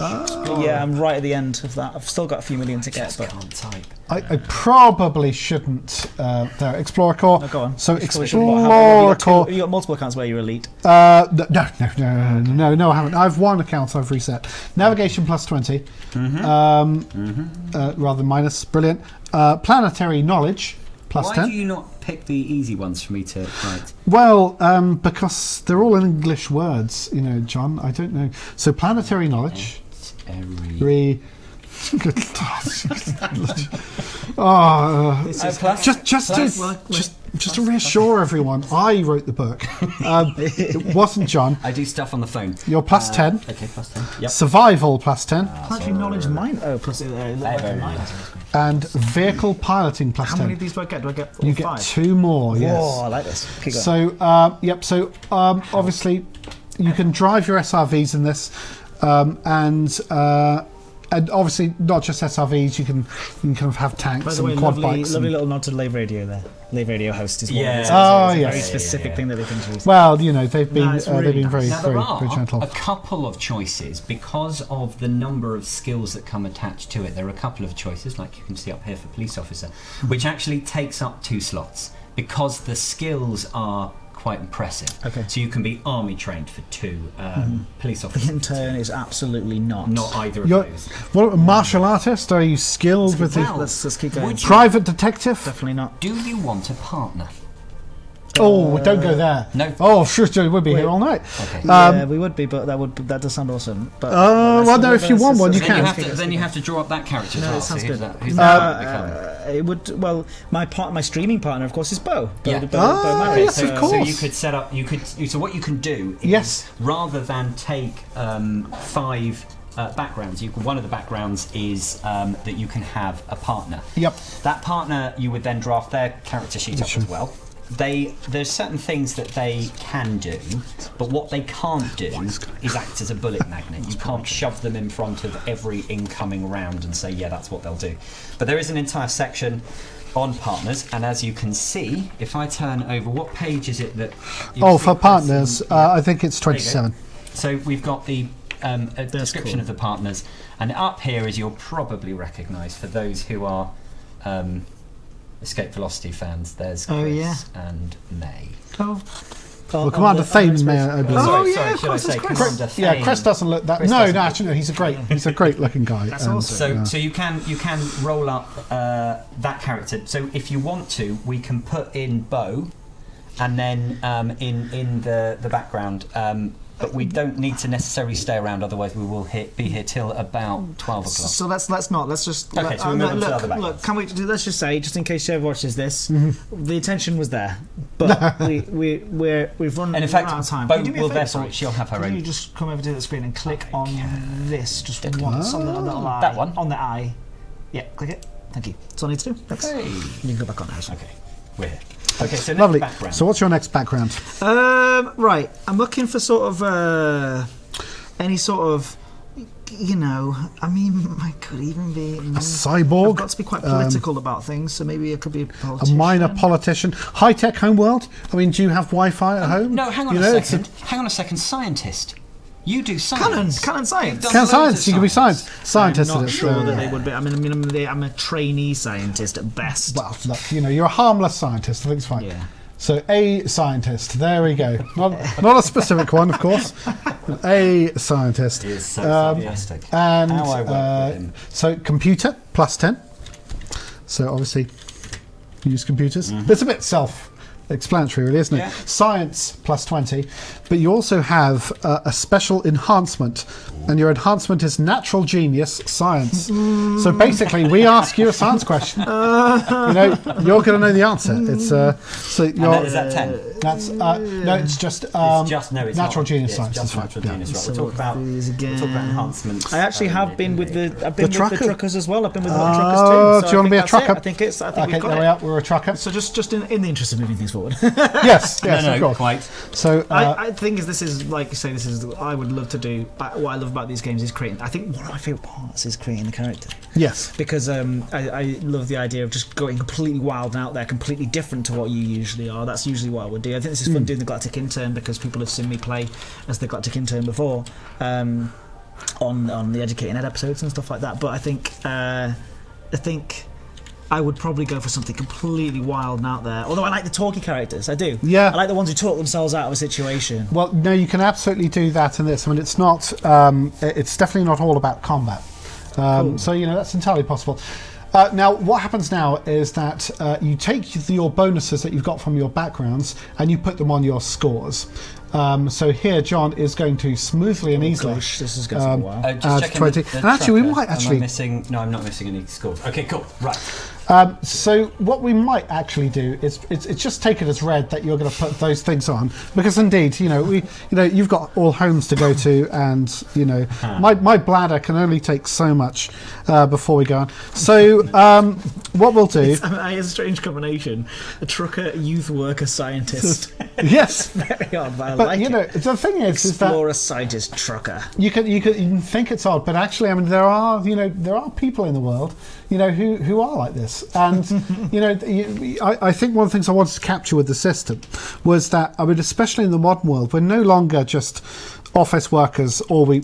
yeah? I'm right at the end of that. I've still got a few million to get, Just but can't type. I probably shouldn't. There, Explorer core. no, go on. So You probably shouldn't. Explorer core. You got multiple accounts where you're Elite. No, I haven't. I have one account I've reset. Navigation plus 20. Rather than minus. Brilliant. Planetary knowledge plus Why 10. do you not pick the easy ones for me to write? Well, because they're all English words, John. I don't know. So planetary knowledge. Just to reassure everyone, I wrote the book. It wasn't John. I do stuff on the phone. You're plus 10. Okay, plus 10. Yep. Survival plus 10. Planetary knowledge mine. Oh, plus And vehicle piloting plus How 10. many of these do I get? Do I get You get 2 more, yes. Whoa, I like this. Keep going. So, obviously, you can drive your SRVs in this, and obviously not just SRVs. You can kind of have tanks By the way, and quad lovely bikes. little nod to Lave Radio there. Lave Radio host is one Yeah. of these. Oh, It's a yes. very specific thing that they can choose. Well, they've been it's really they've been very Now, there very, are very gentle. a couple of choices because of the number of skills that come attached to it. There are a couple of choices, like you can see up here for police officer, which actually takes up 2 slots because the skills are quite impressive. Okay. So you can be army trained for 2, police The officers. intern is absolutely not. Not either of You're those. what a martial artist? Are you skilled with Well, the Let's keep going. would you- private detective? Definitely not. Do you want a partner? Oh, don't go there. No. Oh, sure, Joe, we'll be here all night. Okay. Yeah, we would be, but that does sound awesome. But well, no, if you want one, you can. Then you have to draw up that character as No, well. it sounds So who's good. that- who's that become? It would. Well, my streaming partner, of course, is Bo. Yeah. Bo Marriott. yes, of course. So you could set up. So what you can do is Yes. rather than take 5 backgrounds. One of the backgrounds is that you can have a partner. Yep. That partner, you would then draft their character sheet up as well. There's certain things that they can do, but what they can't do is act as a bullet magnet. You can't shove them in front of every incoming round and say, yeah, that's what they'll do. But there is an entire section on partners, and as you can see, if I turn over, what page is it that... for partners, I think it's 27. So we've got the a description of the partners, and up here, as you'll probably recognise, for those who are Escape Velocity fans, there's Chris and May. Well, Commander Thane, May I believe. Sorry, should I say Commander Thane? Yeah, Chris doesn't look that... No, actually, no, he's a great looking guy. That's awesome. So you can roll up that character. So if you want to, we can put in Bo, and then in the background... but we don't need to necessarily stay around, otherwise we will be here till about 12 o'clock. So let's just... Okay, so we move on to the other background. Look, can we... Let's just say, just in case she ever watches this, the intention was there, but we've run and in fact, out of time. Bo will therefore... She'll have her own... Can you just come over to the screen and click on this, just once on the little eye? That one? On the eye. Yeah, click it. Thank you. That's all I need to do. Thanks. Hey. You can go back on now. Okay, we're here. Okay, so lovely. Next background. So what's your next background? Right, I'm looking for sort of any sort of, I mean, I could even be a cyborg. I've got to be quite political about things, so maybe it could be a politician. A minor politician. High-tech homeworld. I mean, do you have Wi-Fi at home? No, hang on a second. Hang on a second. Scientist. You do science. Canon science. Canon science. You can be scientist. I'm not sure that they would be. I mean, I'm a trainee scientist at best. Well, look, you're a harmless scientist. I think it's fine. Yeah. So a scientist. There we go. Not a specific one, of course. A scientist. He is so sarcastic. And how I work with him. So computer plus 10. So obviously, you use computers. It's a bit self-explanatory, really, isn't it? Yeah. Science plus 20, but you also have a special enhancement, and your enhancement is natural genius science. So basically, we ask you a science question. You're going to know the answer. It's so you're. Is that 10? That's no, it's just it's natural not. genius Yeah, science. It's just That's natural right. genius. Right. So We'll talk about enhancements. I actually have been with the truckers as well. I've been with the truckers Oh, too. do you want to be a trucker? I think we've Okay, got there we are. We're a trucker. So just in the interest of moving things forward. Yes, No, of course. quite. So I think this is like you say. This is I would love to do. What I love about these games is creating. I think one of my favourite parts is creating the character. yes. Because I love the idea of just going completely wild and out there, completely different to what you usually are. That's usually what I would do. I think this is fun doing the Galactic Intern because people have seen me play as the Galactic Intern before on the Educating Ed episodes and stuff like that. But I think I would probably go for something completely wild and out there. Although I like the talky characters, I do. Yeah. I like the ones who talk themselves out of a situation. Well, no, you can absolutely do that in this. I mean, it's not. It's definitely not all about combat. Cool. So that's entirely possible. Now, what happens now is that you take your bonuses that you've got from your backgrounds and you put them on your scores. So here, John is going to smoothly and easily. Gosh, this is going to take a while. Just checking 20. the And actually, we tracker. might actually. I'm not missing any scores. Okay, cool. Right. So what we might actually do is it's just take it as read that you're going to put those things on, because indeed you've got all homes to go to, and my bladder can only take so much before we go on. So what we'll do It's a strange combination: a trucker, youth worker, scientist. yes, Very odd, but I but like it. the thing is that Explorer, scientist, trucker. you can think it's odd, but actually, I mean, there are people in the world who are like this. And I think one of the things I wanted to capture with the system was that, I mean, especially in the modern world, we're no longer just office workers, or we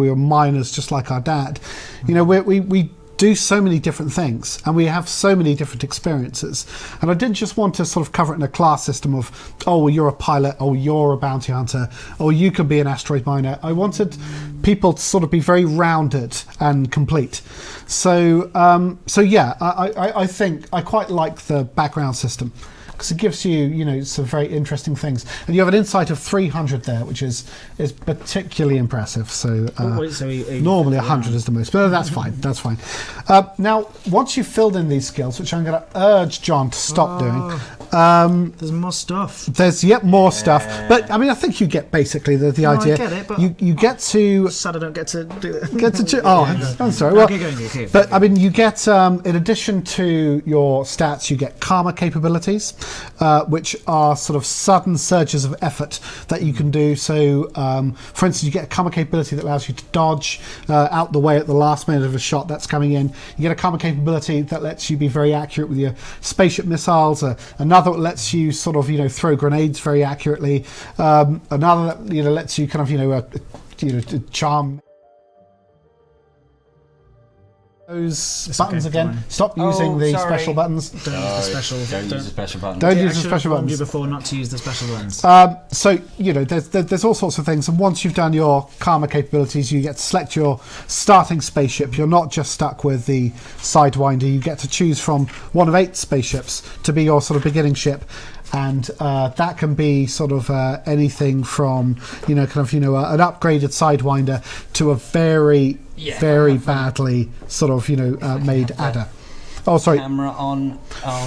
are miners just like our dad. We do so many different things, and we have so many different experiences. And I didn't just want to sort of cover it in a class system of, oh, well, you're a pilot, oh, you're a bounty hunter, or you could be an asteroid miner. I wanted people to sort of be very rounded and complete. So I think I quite like the background system, because it gives you, some very interesting things. And you have an insight of 300 there, which is particularly impressive. So, normally 100 is the most, but that's fine. That's fine. Now, once you've filled in these skills, which I'm going to urge John to stop doing, There's more stuff. There's yet more stuff, but I mean, I think you get basically the idea. I get it, but you get to sad I don't get to do it. I'm sorry. Well, okay. but I mean, you get in addition to your stats, you get karma capabilities, which are sort of sudden surges of effort that you can do. So, for instance, you get a karma capability that allows you to dodge out the way at the last minute of a shot that's coming in. You get a karma capability that lets you be very accurate with your spaceship missiles. Another that lets you sort of throw grenades very accurately. Another that lets you kind of charm. Those buttons again. Fine. Stop using the sorry. special buttons. Don't use the special. Don't use the special buttons. Don't Yeah, use the actually, special I've warned buttons. you before not to use the special buttons. So there's all sorts of things, and once you've done your karma capabilities, you get to select your starting spaceship. You're not just stuck with the Sidewinder. You get to choose from one of 8 spaceships to be your sort of beginning ship. And that can be sort of anything from an upgraded Sidewinder to a very badly sort of made adder. Oh, sorry. Camera on. Do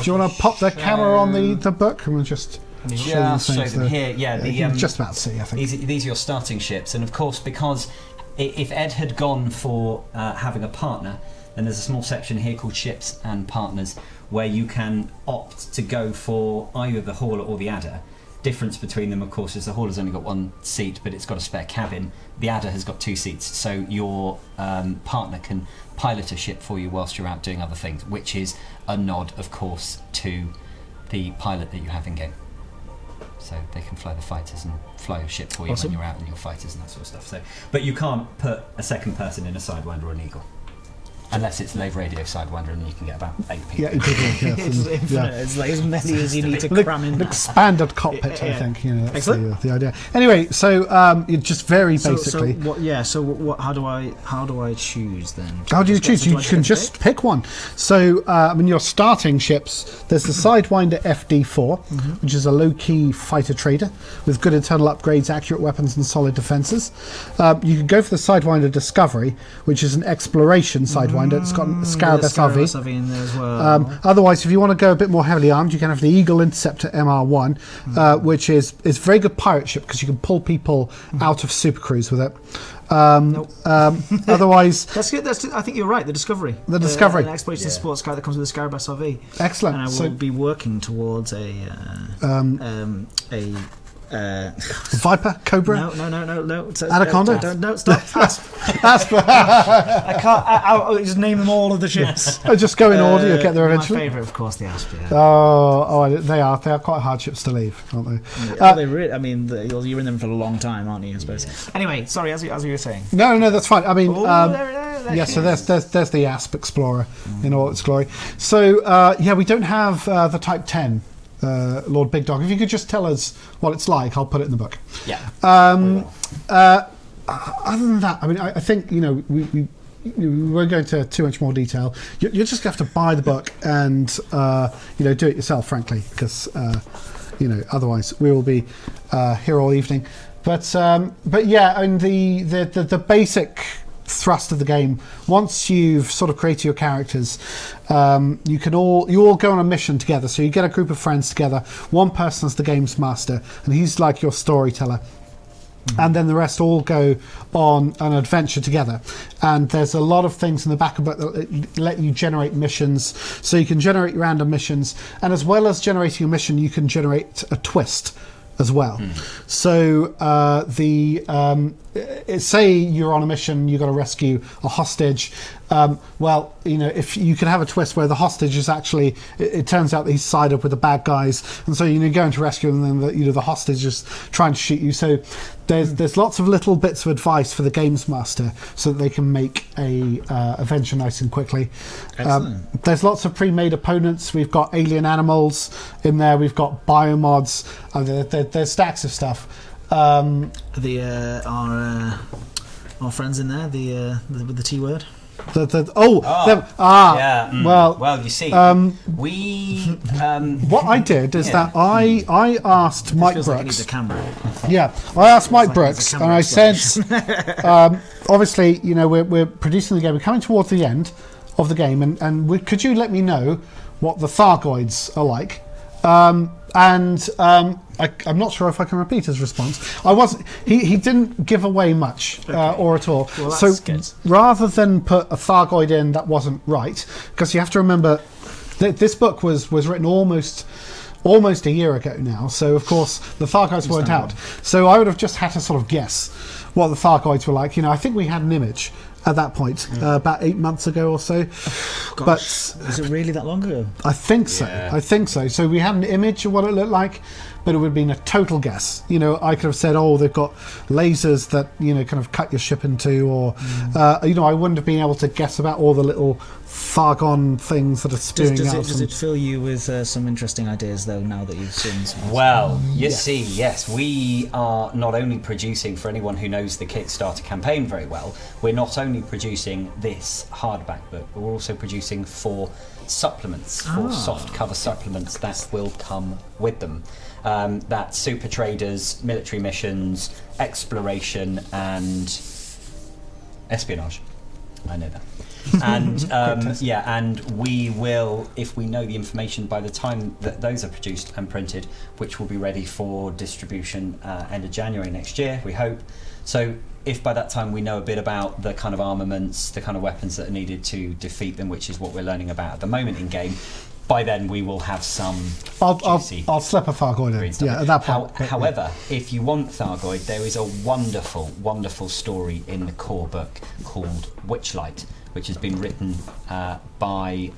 you want to pop the camera on the book? I'm going to just show them here. Yeah, you can just about see. I think these are your starting ships, and of course, because if Ed had gone for having a partner, then there's a small section here called ships and partners, where you can opt to go for either the hauler or the adder. Difference between them, of course, is the hauler's only got 1 seat, but it's got a spare cabin. The adder has got 2 seats, so your partner can pilot a ship for you whilst you're out doing other things, which is a nod, of course, to the pilot that you have in game. So they can fly the fighters and fly your ship for you when you're out in your fighters and that sort of stuff. So, but you can't put a second person in a Sidewinder or an Eagle. Unless it's Lave Radio Sidewinder, and you can get about 8 people. Yeah, It's infinite. It's like as many as you need to cram in. An That. expanded cockpit, I think. That's Excellent. the idea. Anyway, so just very basically. How do I choose then? How do you choose? You can just pick one. So, your starting ships, there's the Sidewinder FD4, which is a low-key fighter trader with good internal upgrades, accurate weapons, and solid defenses. You can go for the Sidewinder Discovery, which is an exploration Sidewinder. It's got a Scarab SRV. in there as well. Otherwise, if you want to go a bit more heavily armed, you can have the Eagle Interceptor MR1, which is a very good pirate ship because you can pull people out of Super Cruise with it. Otherwise, that's good. I think you're right. The Discovery. The Discovery. An exploration sports car that comes with a Scarab SRV. Excellent. And I will be working towards a Viper, Cobra. No. Anaconda. No, stop. Asp. I can't. I'll just name them all of the ships. Just go in order. You'll get there eventually. My favourite, of course, the Asp. Yeah. They are. They are quite hard ships to leave, aren't they? You're in them for a long time, aren't you? I suppose. Anyway, sorry. As you were saying. No, that's fine. I mean, there so there's the Asp Explorer in all its glory. So we don't have the Type 10. Lord Big Dog, if you could just tell us what it's like, I'll put it in the book. Yeah. Other than that, I mean, I think we won't go into too much more detail. You're just going to have to buy the book and do it yourself, frankly, because otherwise we will be here all evening. But yeah, I mean the basic thrust of the game, once you've sort of created your characters, you all go on a mission together. So you get a group of friends together, one person is the games master and he's like your storyteller, and then the rest all go on an adventure together. And there's a lot of things in the back of the book that let you generate missions, so you can generate random missions, and as well as generating a mission you can generate a twist as well. So say you're on a mission, you've got to rescue a hostage. If you can have a twist where the hostage is actually, it turns out that he's sided up with the bad guys, and so you're going to rescue him, and then the hostage is trying to shoot you. So there's lots of little bits of advice for the games master so that they can make a adventure nice and quickly. There's lots of pre-made opponents. We've got alien animals in there. We've got biomods. There's stacks of stuff. Our friends in there, with the T word. Well, you see, what I did is that I asked Mike Brooks. Like it needs a camera. Yeah, I asked Mike Brooks, and I said, obviously, we're producing the game. We're coming towards the end of the game, and could you let me know what the Thargoids are like? and I'm not sure if I can repeat his response. I wasn't. He didn't give away much or at all. Well, so that's good. rather than put a Thargoid in that wasn't right, because you have to remember that this book was written almost a year ago now. So of course the Thargoids weren't out. So I would have just had to sort of guess what the Thargoids were like. I think we had an image at that point, about 8 months ago or so. Gosh, but is it really that long ago? I think so. Yeah. I think so. So we had an image of what it looked like, but it would have been a total guess. I could have said, oh, they've got lasers that kind of cut your ship in two, or I wouldn't have been able to guess about all the little Thargon things that are spewing out. Does it fill you with some interesting ideas, though, now that you've seen some? Well, you see, yes, we are not only producing, for anyone who knows the Kickstarter campaign very well, we're not only producing this hardback book, but we're also producing 4 supplements, 4 soft cover supplements that will come with them. That's super traders, military missions, exploration, and espionage. I know that. And and we will, if we know the information by the time that those are produced and printed, which will be ready for distribution end of January next year, we hope. So if by that time we know a bit about the kind of armaments, the kind of weapons that are needed to defeat them, which is what we're learning about at the moment in game, by then we will have some juicy. I'll slip a Thargoid in. Yeah, at that point. However, if you want Thargoid, there is a wonderful, wonderful story in the core book called Witchlight, which has been written by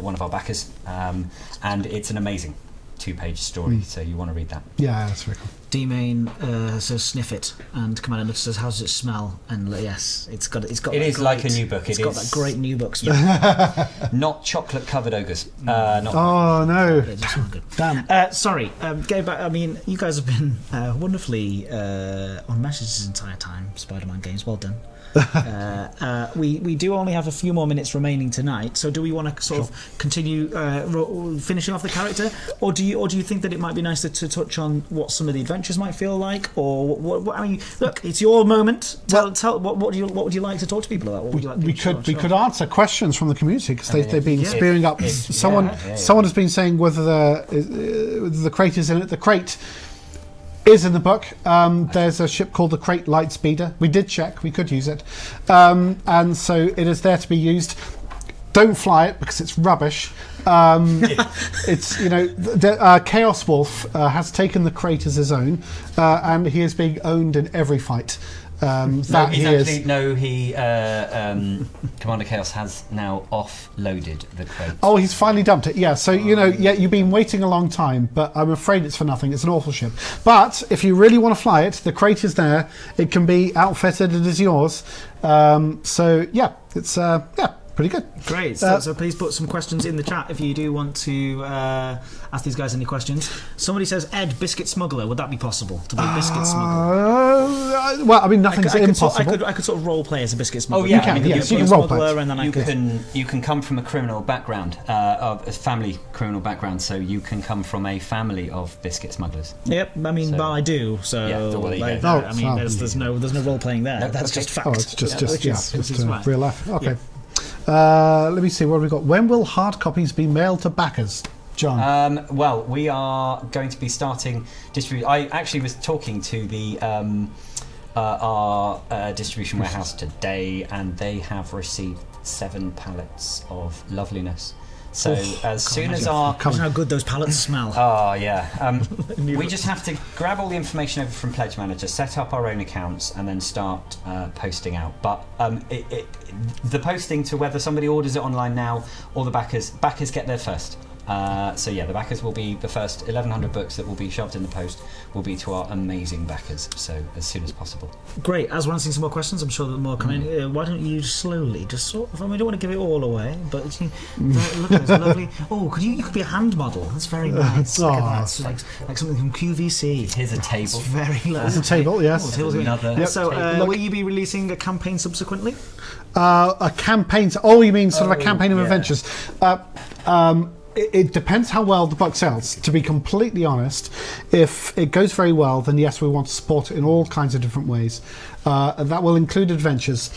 one of our backers, and it's an amazing 2-page story. So you want to read that? Yeah, that's very cool. D-Main says sniff it, and Commander Nutter says, how does it smell? And yes, it's got. It is like a new book. It's got that great new book smell. Not chocolate covered ogres. Oh no! It does smell good. Damn. Sorry, go back. I mean, you guys have been wonderfully on message this entire time. Spidermind Games, well done. We do only have a few more minutes remaining tonight, so do we want to sort of continue finishing off the character, or do you think that it might be nice to touch on what some of the adventures might feel like, or what I mean, look, it's your moment. Tell what would you like to talk to people about? What would you like we could answer questions from the community, because they've been spewing up. Someone has been saying whether the crate is in it. The crate is in the book. There's a ship called the Crate Light Speeder. We did check, we could use it, and so it is there to be used. Don't fly it because it's rubbish. It's Chaos Wolf has taken the crate as his own, and he is being owned in every fight. Commander Chaos has now offloaded the crate. Oh, he's finally dumped it. Yeah, so you've been waiting a long time, but I'm afraid it's for nothing. It's an awful ship. But if you really want to fly it, the crate is there. It can be outfitted. It is yours. So yeah, it's pretty good. Great. So please put some questions in the chat if you do want to ask these guys any questions. Somebody says, Ed, Biscuit Smuggler. Would that be possible to be a Biscuit Smuggler? Well, I mean, nothing's impossible. I could sort of role play as a Biscuit Smuggler. Oh yeah, you can. Yes, you can role play. And then you can come from a criminal background, of a family criminal background. So you can come from a family of Biscuit Smugglers. Yep. I mean, but I do. So I mean, there's no role playing there. That's just fact. Oh, it's just real life. Okay. Let me see, what have we got? When will hard copies be mailed to backers? John? Well, we are going to be starting distribution. I actually was talking to the our distribution warehouse today, and they have received 7 pallets of loveliness. So as soon as imagine how good those pallets smell. Oh yeah. We just have to grab all the information over from Pledge Manager, set up our own accounts, and then start posting out. But the posting to whether somebody orders it online now or the backers get there first. So yeah, the backers will be the first 1,100 books that will be shoved in the post will be to our amazing backers. So as soon as possible. Great. As we're answering some more questions, I'm sure that more come in. Why don't you slowly, just sort of? I mean, I don't want to give it all away, but look at this lovely. Oh, you could be a hand model. That's very nice. Look at that. It's like something from QVC. Here's a table. It's very lovely. There's a table. Yes. Another. So will you be releasing a campaign subsequently? A campaign. Oh, you mean sort of a campaign of adventures? It depends how well the book sells. To be completely honest, if it goes very well, then yes, we want to support it in all kinds of different ways. And that will include adventures.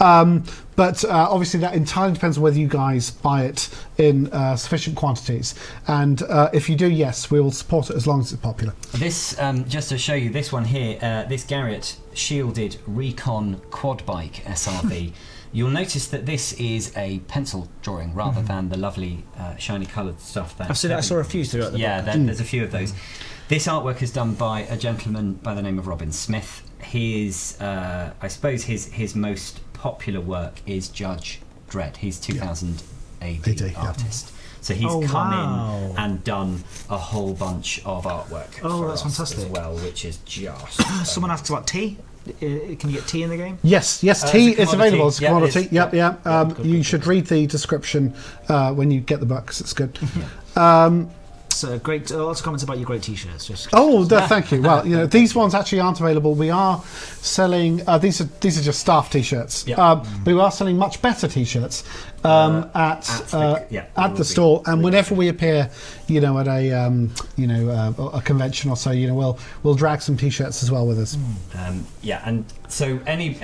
But obviously that entirely depends on whether you guys buy it in sufficient quantities. And if you do, yes, we will support it as long as it's popular. This, just to show you, this one here, this Garrett shielded Recon quad bike SRV. You'll notice that this is a pencil drawing rather than the lovely shiny coloured stuff that... I saw a few throughout the book. There's a few of those. This artwork is done by a gentleman by the name of Robin Smith. His, I suppose his most popular work is Judge Dredd. He's 2000 AD artist. So he's come in and done a whole bunch of artwork. Oh, that's fantastic as well, which is just... Someone asks about tea. Can you get tea in the game? Yes, tea is available as a commodity. Good. You should read the description when you get the book, 'cause it's good. So great. Lots of comments about your great T-shirts. Thank you. Well, these ones actually aren't available. We are selling. These are just staff T-shirts. But we are selling much better T-shirts at the store. And whenever we appear, at a convention or so, we'll drag some T-shirts as well with us. And so any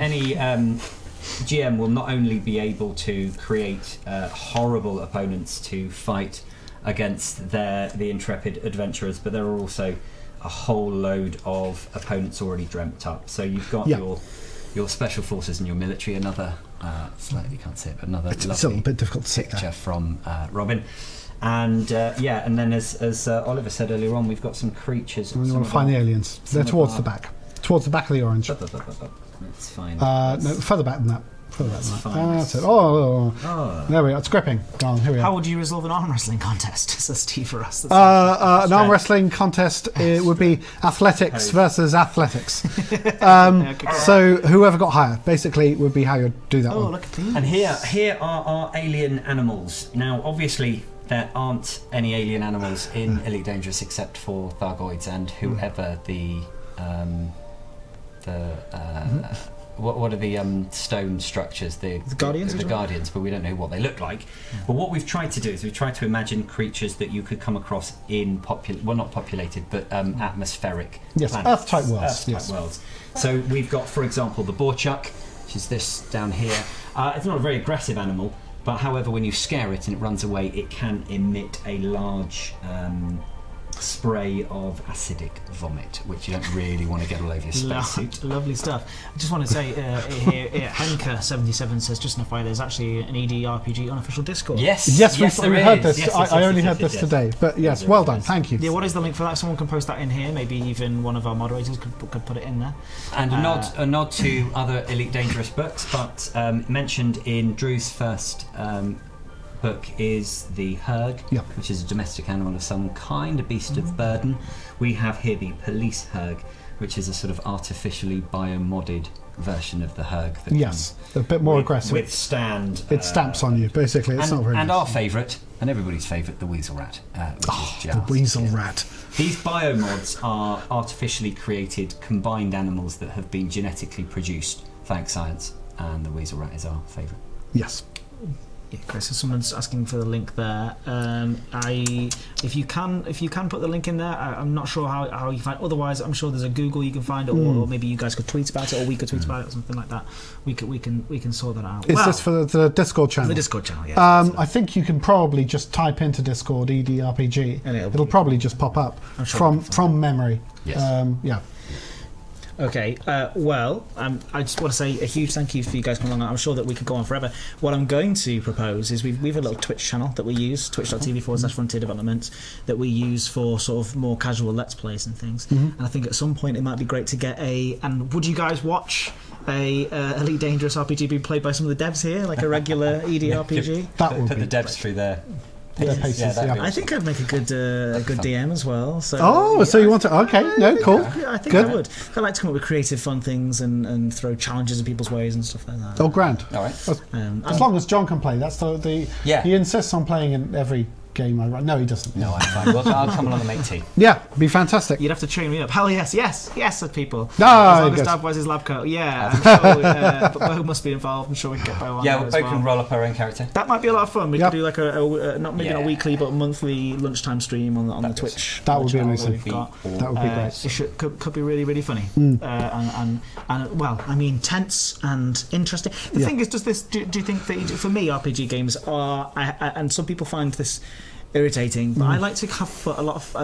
GM will not only be able to create horrible opponents to fight against the intrepid adventurers, but there are also a whole load of opponents already dreamt up. So you've got your special forces and your military. Another slightly can't see it, but another it's a lovely little bit difficult to see picture from Robin. And and then as Oliver said earlier on, we've got some creatures. We want to find the aliens. They're towards the back of the orange. That's fine. No, further back than that. That's it. There we are. It's gripping. Go on, here we are. How would you resolve an arm wrestling contest? Says T for us. An arm wrestling contest would be athletics versus athletics. So whoever got higher, basically, would be how you'd do that one. Look at these. And here are our alien animals. Now, obviously, there aren't any alien animals in Elite Dangerous except for Thargoids and whoever what are the stone structures? The Guardians? The Guardians, but we don't know what they look like. But what we've tried to do is we've tried to imagine creatures that you could come across in not populated, but atmospheric planets. Earth-type worlds. Worlds. So we've got, for example, the Borchuk, which is this down here. It's not a very aggressive animal, but however, when you scare it and it runs away, it can emit a large spray of acidic vomit, which you don't really want to get all over your spacesuit. Lovely stuff. I just want to say here, Henker77 says, just enough there's actually an EDRPG unofficial Discord. Yes, we heard this. I only heard this today, but yes, well done, thank you. Yeah, what is the link for that? Someone can post that in here. Maybe even one of our moderators could put it in there. And a nod to other Elite Dangerous books, but mentioned in Drew's first book is the Herg, which is a domestic animal of some kind, a beast of burden. We have here the Police Herg, which is a sort of artificially biomodded version of the Herg. That a bit more aggressive. Withstand. It stamps on you, basically. It's not very and nice. Our favourite, and everybody's favourite, the Weasel Rat. The Weasel Rat. These biomods are artificially created, combined animals that have been genetically produced, thanks science, and the Weasel Rat is our favourite. Yes. Yeah, Chris, so someone's asking for the link there. If you can put the link in there, I'm not sure how you find. Otherwise, I'm sure there's a Google you can find it, or maybe you guys could tweet about it, or we could tweet about it, or something like that. We can sort that out. Is this for the Discord channel? The Discord channel, yeah. I think you can probably just type into Discord EDRPG, and it'll probably just pop up from memory. Yes. Yeah. Okay, I just want to say a huge thank you for you guys coming along. I'm sure that we could go on forever. What I'm going to propose is we've a little Twitch channel that we use, twitch.tv/Frontier Development, that we use for sort of more casual Let's Plays and things. And I think at some point it might be great to get and would you guys watch a Elite Dangerous RPG being played by some of the devs here, like a regular EDRPG? That would put be the devs through there. Paces, I think I'd make a good DM as well. So so you want to? Okay, cool. Yeah, I think I would. I like to come up with creative, fun things and throw challenges in people's ways and stuff like that. Oh, grand. All right. As long as John can play, that's he insists on playing in every game I run. No, he doesn't. No, I'm fine. Well, I'll come along and make tea. Yeah, be fantastic. You'd have to train me up. Hell yes, said people. No, as long as good. Dad wears his lab coat. Yeah, I'm sure Bo must be involved. I'm sure we can get Bo on Yeah, there we as both well. can roll up our own character. That might be a lot of fun. We Yep. could do like a not maybe not Yeah. weekly, but monthly lunchtime stream on the Twitch. That would be channel amazing. we've got. That would be great. It could be really, really funny. And well, I mean, tense and interesting. The thing is, do you think that for me, RPG games are, and some people find this irritating, but I like to have a lot of,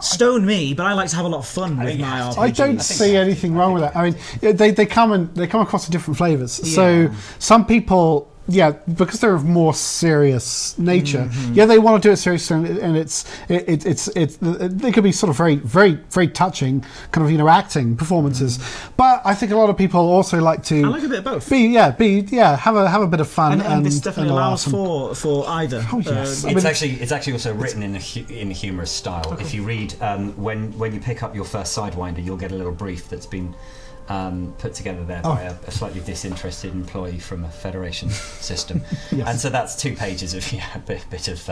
stone me, but I like to have a lot of fun with my RPGs. I don't see anything wrong with that. I mean, they come across in different flavours. Yeah. So some people, because they're of more serious nature, they want to do it seriously, and it's they could be sort of very, very, very touching, kind of acting performances. But I think a lot of people also like to. I like a bit of both. Have a bit of fun, and this definitely and allows for either. Oh, yes. It's actually also written in a humorous style. Okay. If you read when you pick up your first Sidewinder, you'll get a little brief that's been put together there by a slightly disinterested employee from a Federation system. Yes. And so that's 2 pages of a bit of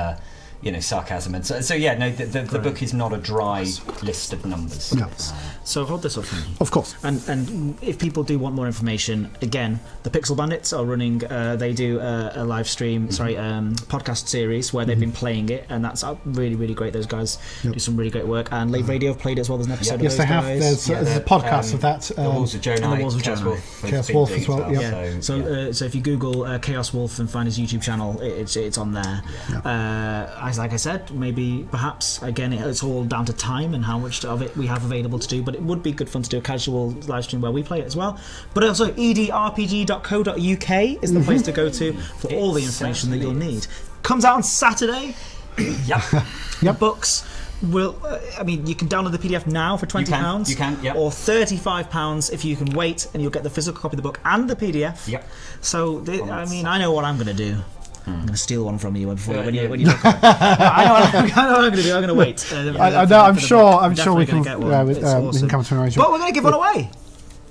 sarcasm, and the book is not a dry list of numbers. No. So hold this up for me. Of course. And if people do want more information, again, the Pixel Bandits are running. They do a live stream, podcast series where they've been playing it, and that's really, really great. Those guys do some really great work. And Lave Radio have played it as well. There's an episode of Yes, those they have. guys. There's a podcast of that. The Walls of Jonai, and the Walls of Chaos Jonai. Wolf, Chaos big Wolf thing as well, yeah. So if you Google Chaos Wolf and find his YouTube channel, it's on there. Like I said, maybe perhaps again it's all down to time and how much of it we have available to do. But it would be good fun to do a casual live stream where we play it as well. But also edrpg.co.uk is the place to go to for all the information that you'll need. Comes out on Saturday. Yep. Books. You can download the PDF now for £20. You can, yep. Or £35 if you can wait, and you'll get the physical copy of the book and the PDF. Yep. So, I know what I'm going to do. I'm going to steal one from you when you talk about it. I know what I'm going to do. I'm going to wait. I'm sure we can. We can come to an arrangement. But we're going to give one away.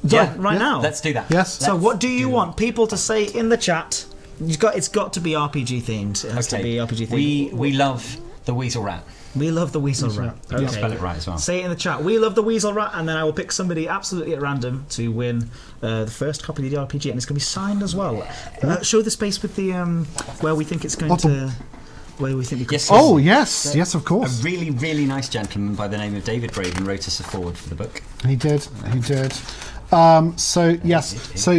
Right now. Let's do that. Yes. So, what do you want people to say in the chat? It's got to be RPG themed. It has to be RPG themed. We love the Weasel Rat. We love the Weasel Rat. Okay. Spell it right as well. Say it in the chat. We love the Weasel Rat, and then I will pick somebody absolutely at random to win the first copy of the RPG, and it's going to be signed as well. Show the space with the where we think it's going to. Where we think we could. Yes. Oh yes, of course. A really, really nice gentleman by the name of David Braden wrote us a forward for the book. He did. So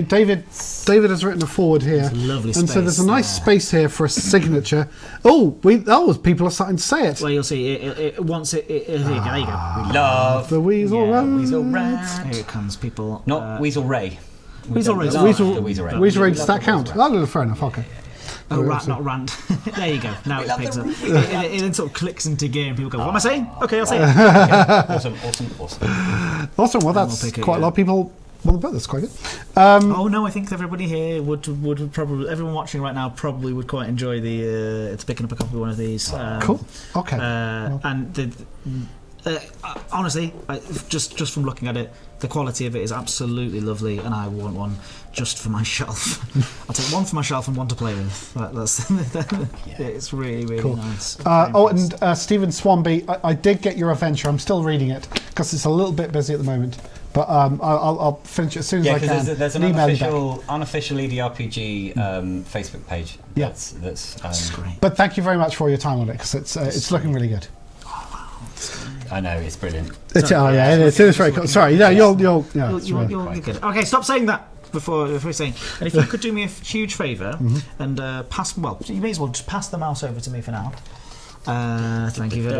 David has written a forward here, It's a lovely and so there's a nice space space here for a signature. People are starting to say it. Well, you'll see. Here you go. There you go. We love The Weasel Rat. Weasel Rat. Here it comes, people. Not Weasel Ray. Weasel Ray. The Weasel Ray. Weasel Ray, does that count? Oh, fair enough. Okay. Oh, rat, not rant. There you go. Now it picks up. It then sort of clicks into gear, and people go, "What am I saying? Okay, I'll say it." Awesome. Well, that's we'll pick it, quite a lot of people. Well, that's quite good. Oh no, I think everybody here would probably, everyone watching right now probably would quite enjoy it's picking up a copy of one of these. Cool. Okay. And honestly, just from looking at it, the quality of it is absolutely lovely, and I want one just for my shelf. I'll take one for my shelf and one to play with. It's really, really cool. nice. And Stephen Swanby, I did get your adventure. I'm still reading it because it's a little bit busy at the moment. But I'll finish it as soon as I can. There's an unofficial EDRPG Facebook page. Yeah. That's great. But thank you very much for your time on it, because it's looking really good. I know, it's brilliant. It's very cool. Sorry, you're good. Okay, stop saying that before saying. And if you could do me a huge favour and pass, well, you may as well just pass the mouse over to me for now. Thank you very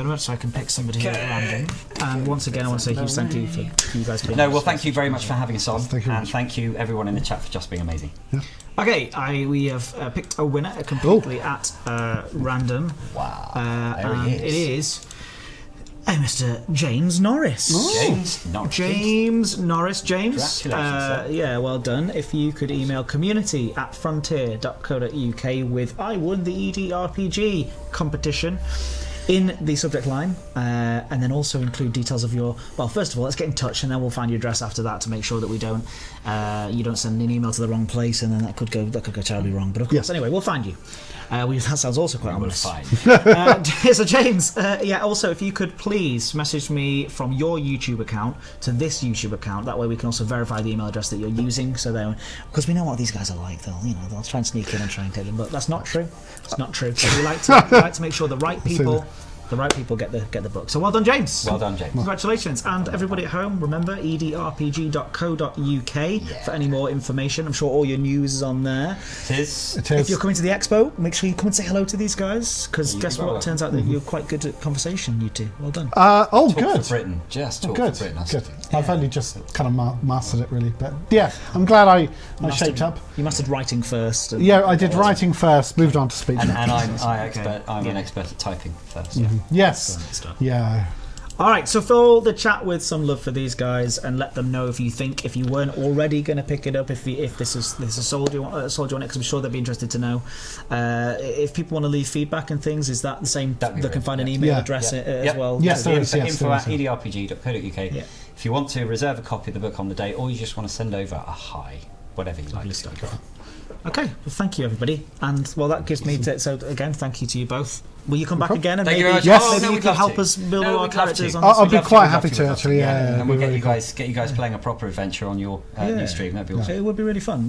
much. So I can pick somebody here at random. And once again, I want to say a huge thank you for you guys being well, thank you very much for having us on. Thank you. Everyone in the chat for just being amazing. Yeah. Okay, we have picked a winner completely at random. Wow. And it is Mr. James Norris. James Norris. Congratulations, sir. Yeah, well done. If you could email community@frontier.co.uk with "I won the EDRPG competition" in the subject line, and then also include details of your. Well, first of all, let's get in touch, and then we'll find your address after that to make sure that we don't. You don't send an email to the wrong place, and then that could go terribly wrong. But of course, anyway, we'll find you. That sounds also quite ominous. Fine. So James, also if you could please message me from your YouTube account to this YouTube account, that way we can also verify the email address that you're using, so then, because we know what these guys are like, they'll try and sneak in and try and take them, but that's not true. It's not true. So we like to make sure the right people get the book. So well done, James. Well done, James. Congratulations. And everybody at home, remember edrpg.co.uk for any more information. I'm sure all your news is on there. It is. If you're coming to the expo, make sure you come and say hello to these guys, because guess what? It turns out that you're quite good at conversation, you two. Well done. Talk good. For Britain. Just talk Good. for Britain. Good. I've only just kind of mastered it, really. But yeah, I'm glad I shaped up. You mastered writing first. Yeah, I did writing first, moved on to speech. And I'm an expert at typing first. Yes. Yeah. All right, so fill the chat with some love for these guys, and let them know if you weren't already going to pick it up, if this is sold you on it, because I'm sure they'd be interested to know. If people want to leave feedback and things, is that the same? They can find an email address as well. Yes, there is. Info at edrpg.co.uk. Yeah. If you want to reserve a copy of the book on the day, or you just want to send over a hi, whatever you like. Okay, well, thank you, everybody. And, that gives me... So, again, thank you to you both. Will you come back again? And maybe you can help us build our characters on this? I'll be quite happy to, actually. Yeah, and we'll get you guys playing a proper adventure on your new stream. That'd be awesome. It would be really fun,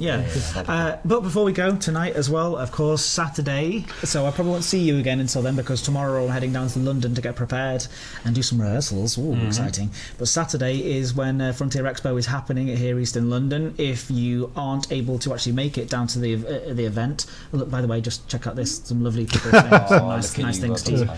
but before we go, tonight as well, of course, Saturday. So I probably won't see you again until then, because tomorrow I'm heading down to London to get prepared and do some rehearsals. Ooh, exciting. But Saturday is when Frontier Expo is happening here East in London. If you aren't able to actually make it down to the event, look, by the way, just check out this. Some lovely people saying nice things to you.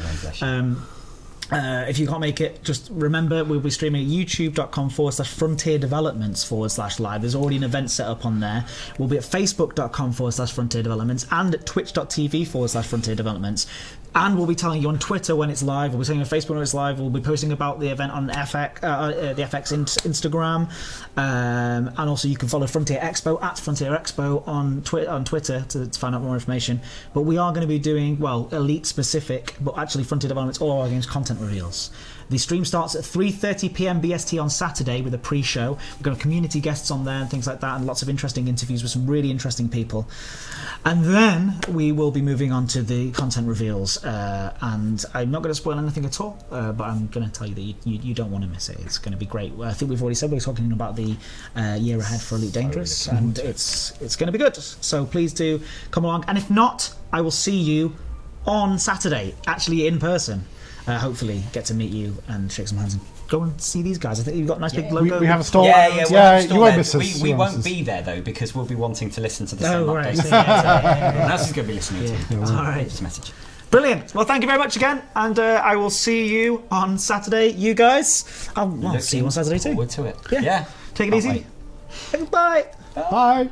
If you can't make it, just remember we'll be streaming at youtube.com/frontier developments/live. There's already an event set up on there. We'll be at facebook.com/frontier developments and at twitch.tv/frontier developments. And we'll be telling you on Twitter when it's live. We'll be saying on Facebook when it's live. We'll be posting about the event on the FX Instagram. And also you can follow Frontier Expo at Frontier Expo on Twitter to find out more information. But we are going to be doing, Elite specific, but actually Frontier Developments All Our Games content reveals. The stream starts at 3:30 PM BST on Saturday with a pre-show. We've got community guests on there and things like that, and lots of interesting interviews with some really interesting people. And then we will be moving on to the content reveals. And I'm not going to spoil anything at all, but I'm going to tell you that you don't want to miss it. It's going to be great. I think we've already said we're talking about the year ahead for Elite Dangerous, and it's going to be good. So please do come along. And if not, I will see you on Saturday, actually in person. Hopefully get to meet you and shake some hands and go and see these guys. I think you've got a nice big logo. We have a stall. You won't miss us. We won't be there though, because we'll be wanting to listen to the same right. updates. Everyone else is going to be listening to. All right. Just message. Brilliant. Well, thank you very much again, and I will see you on Saturday. You guys, I'll see you on Saturday too. Forward to it. Yeah. Take it easy. Wait. Bye. Bye.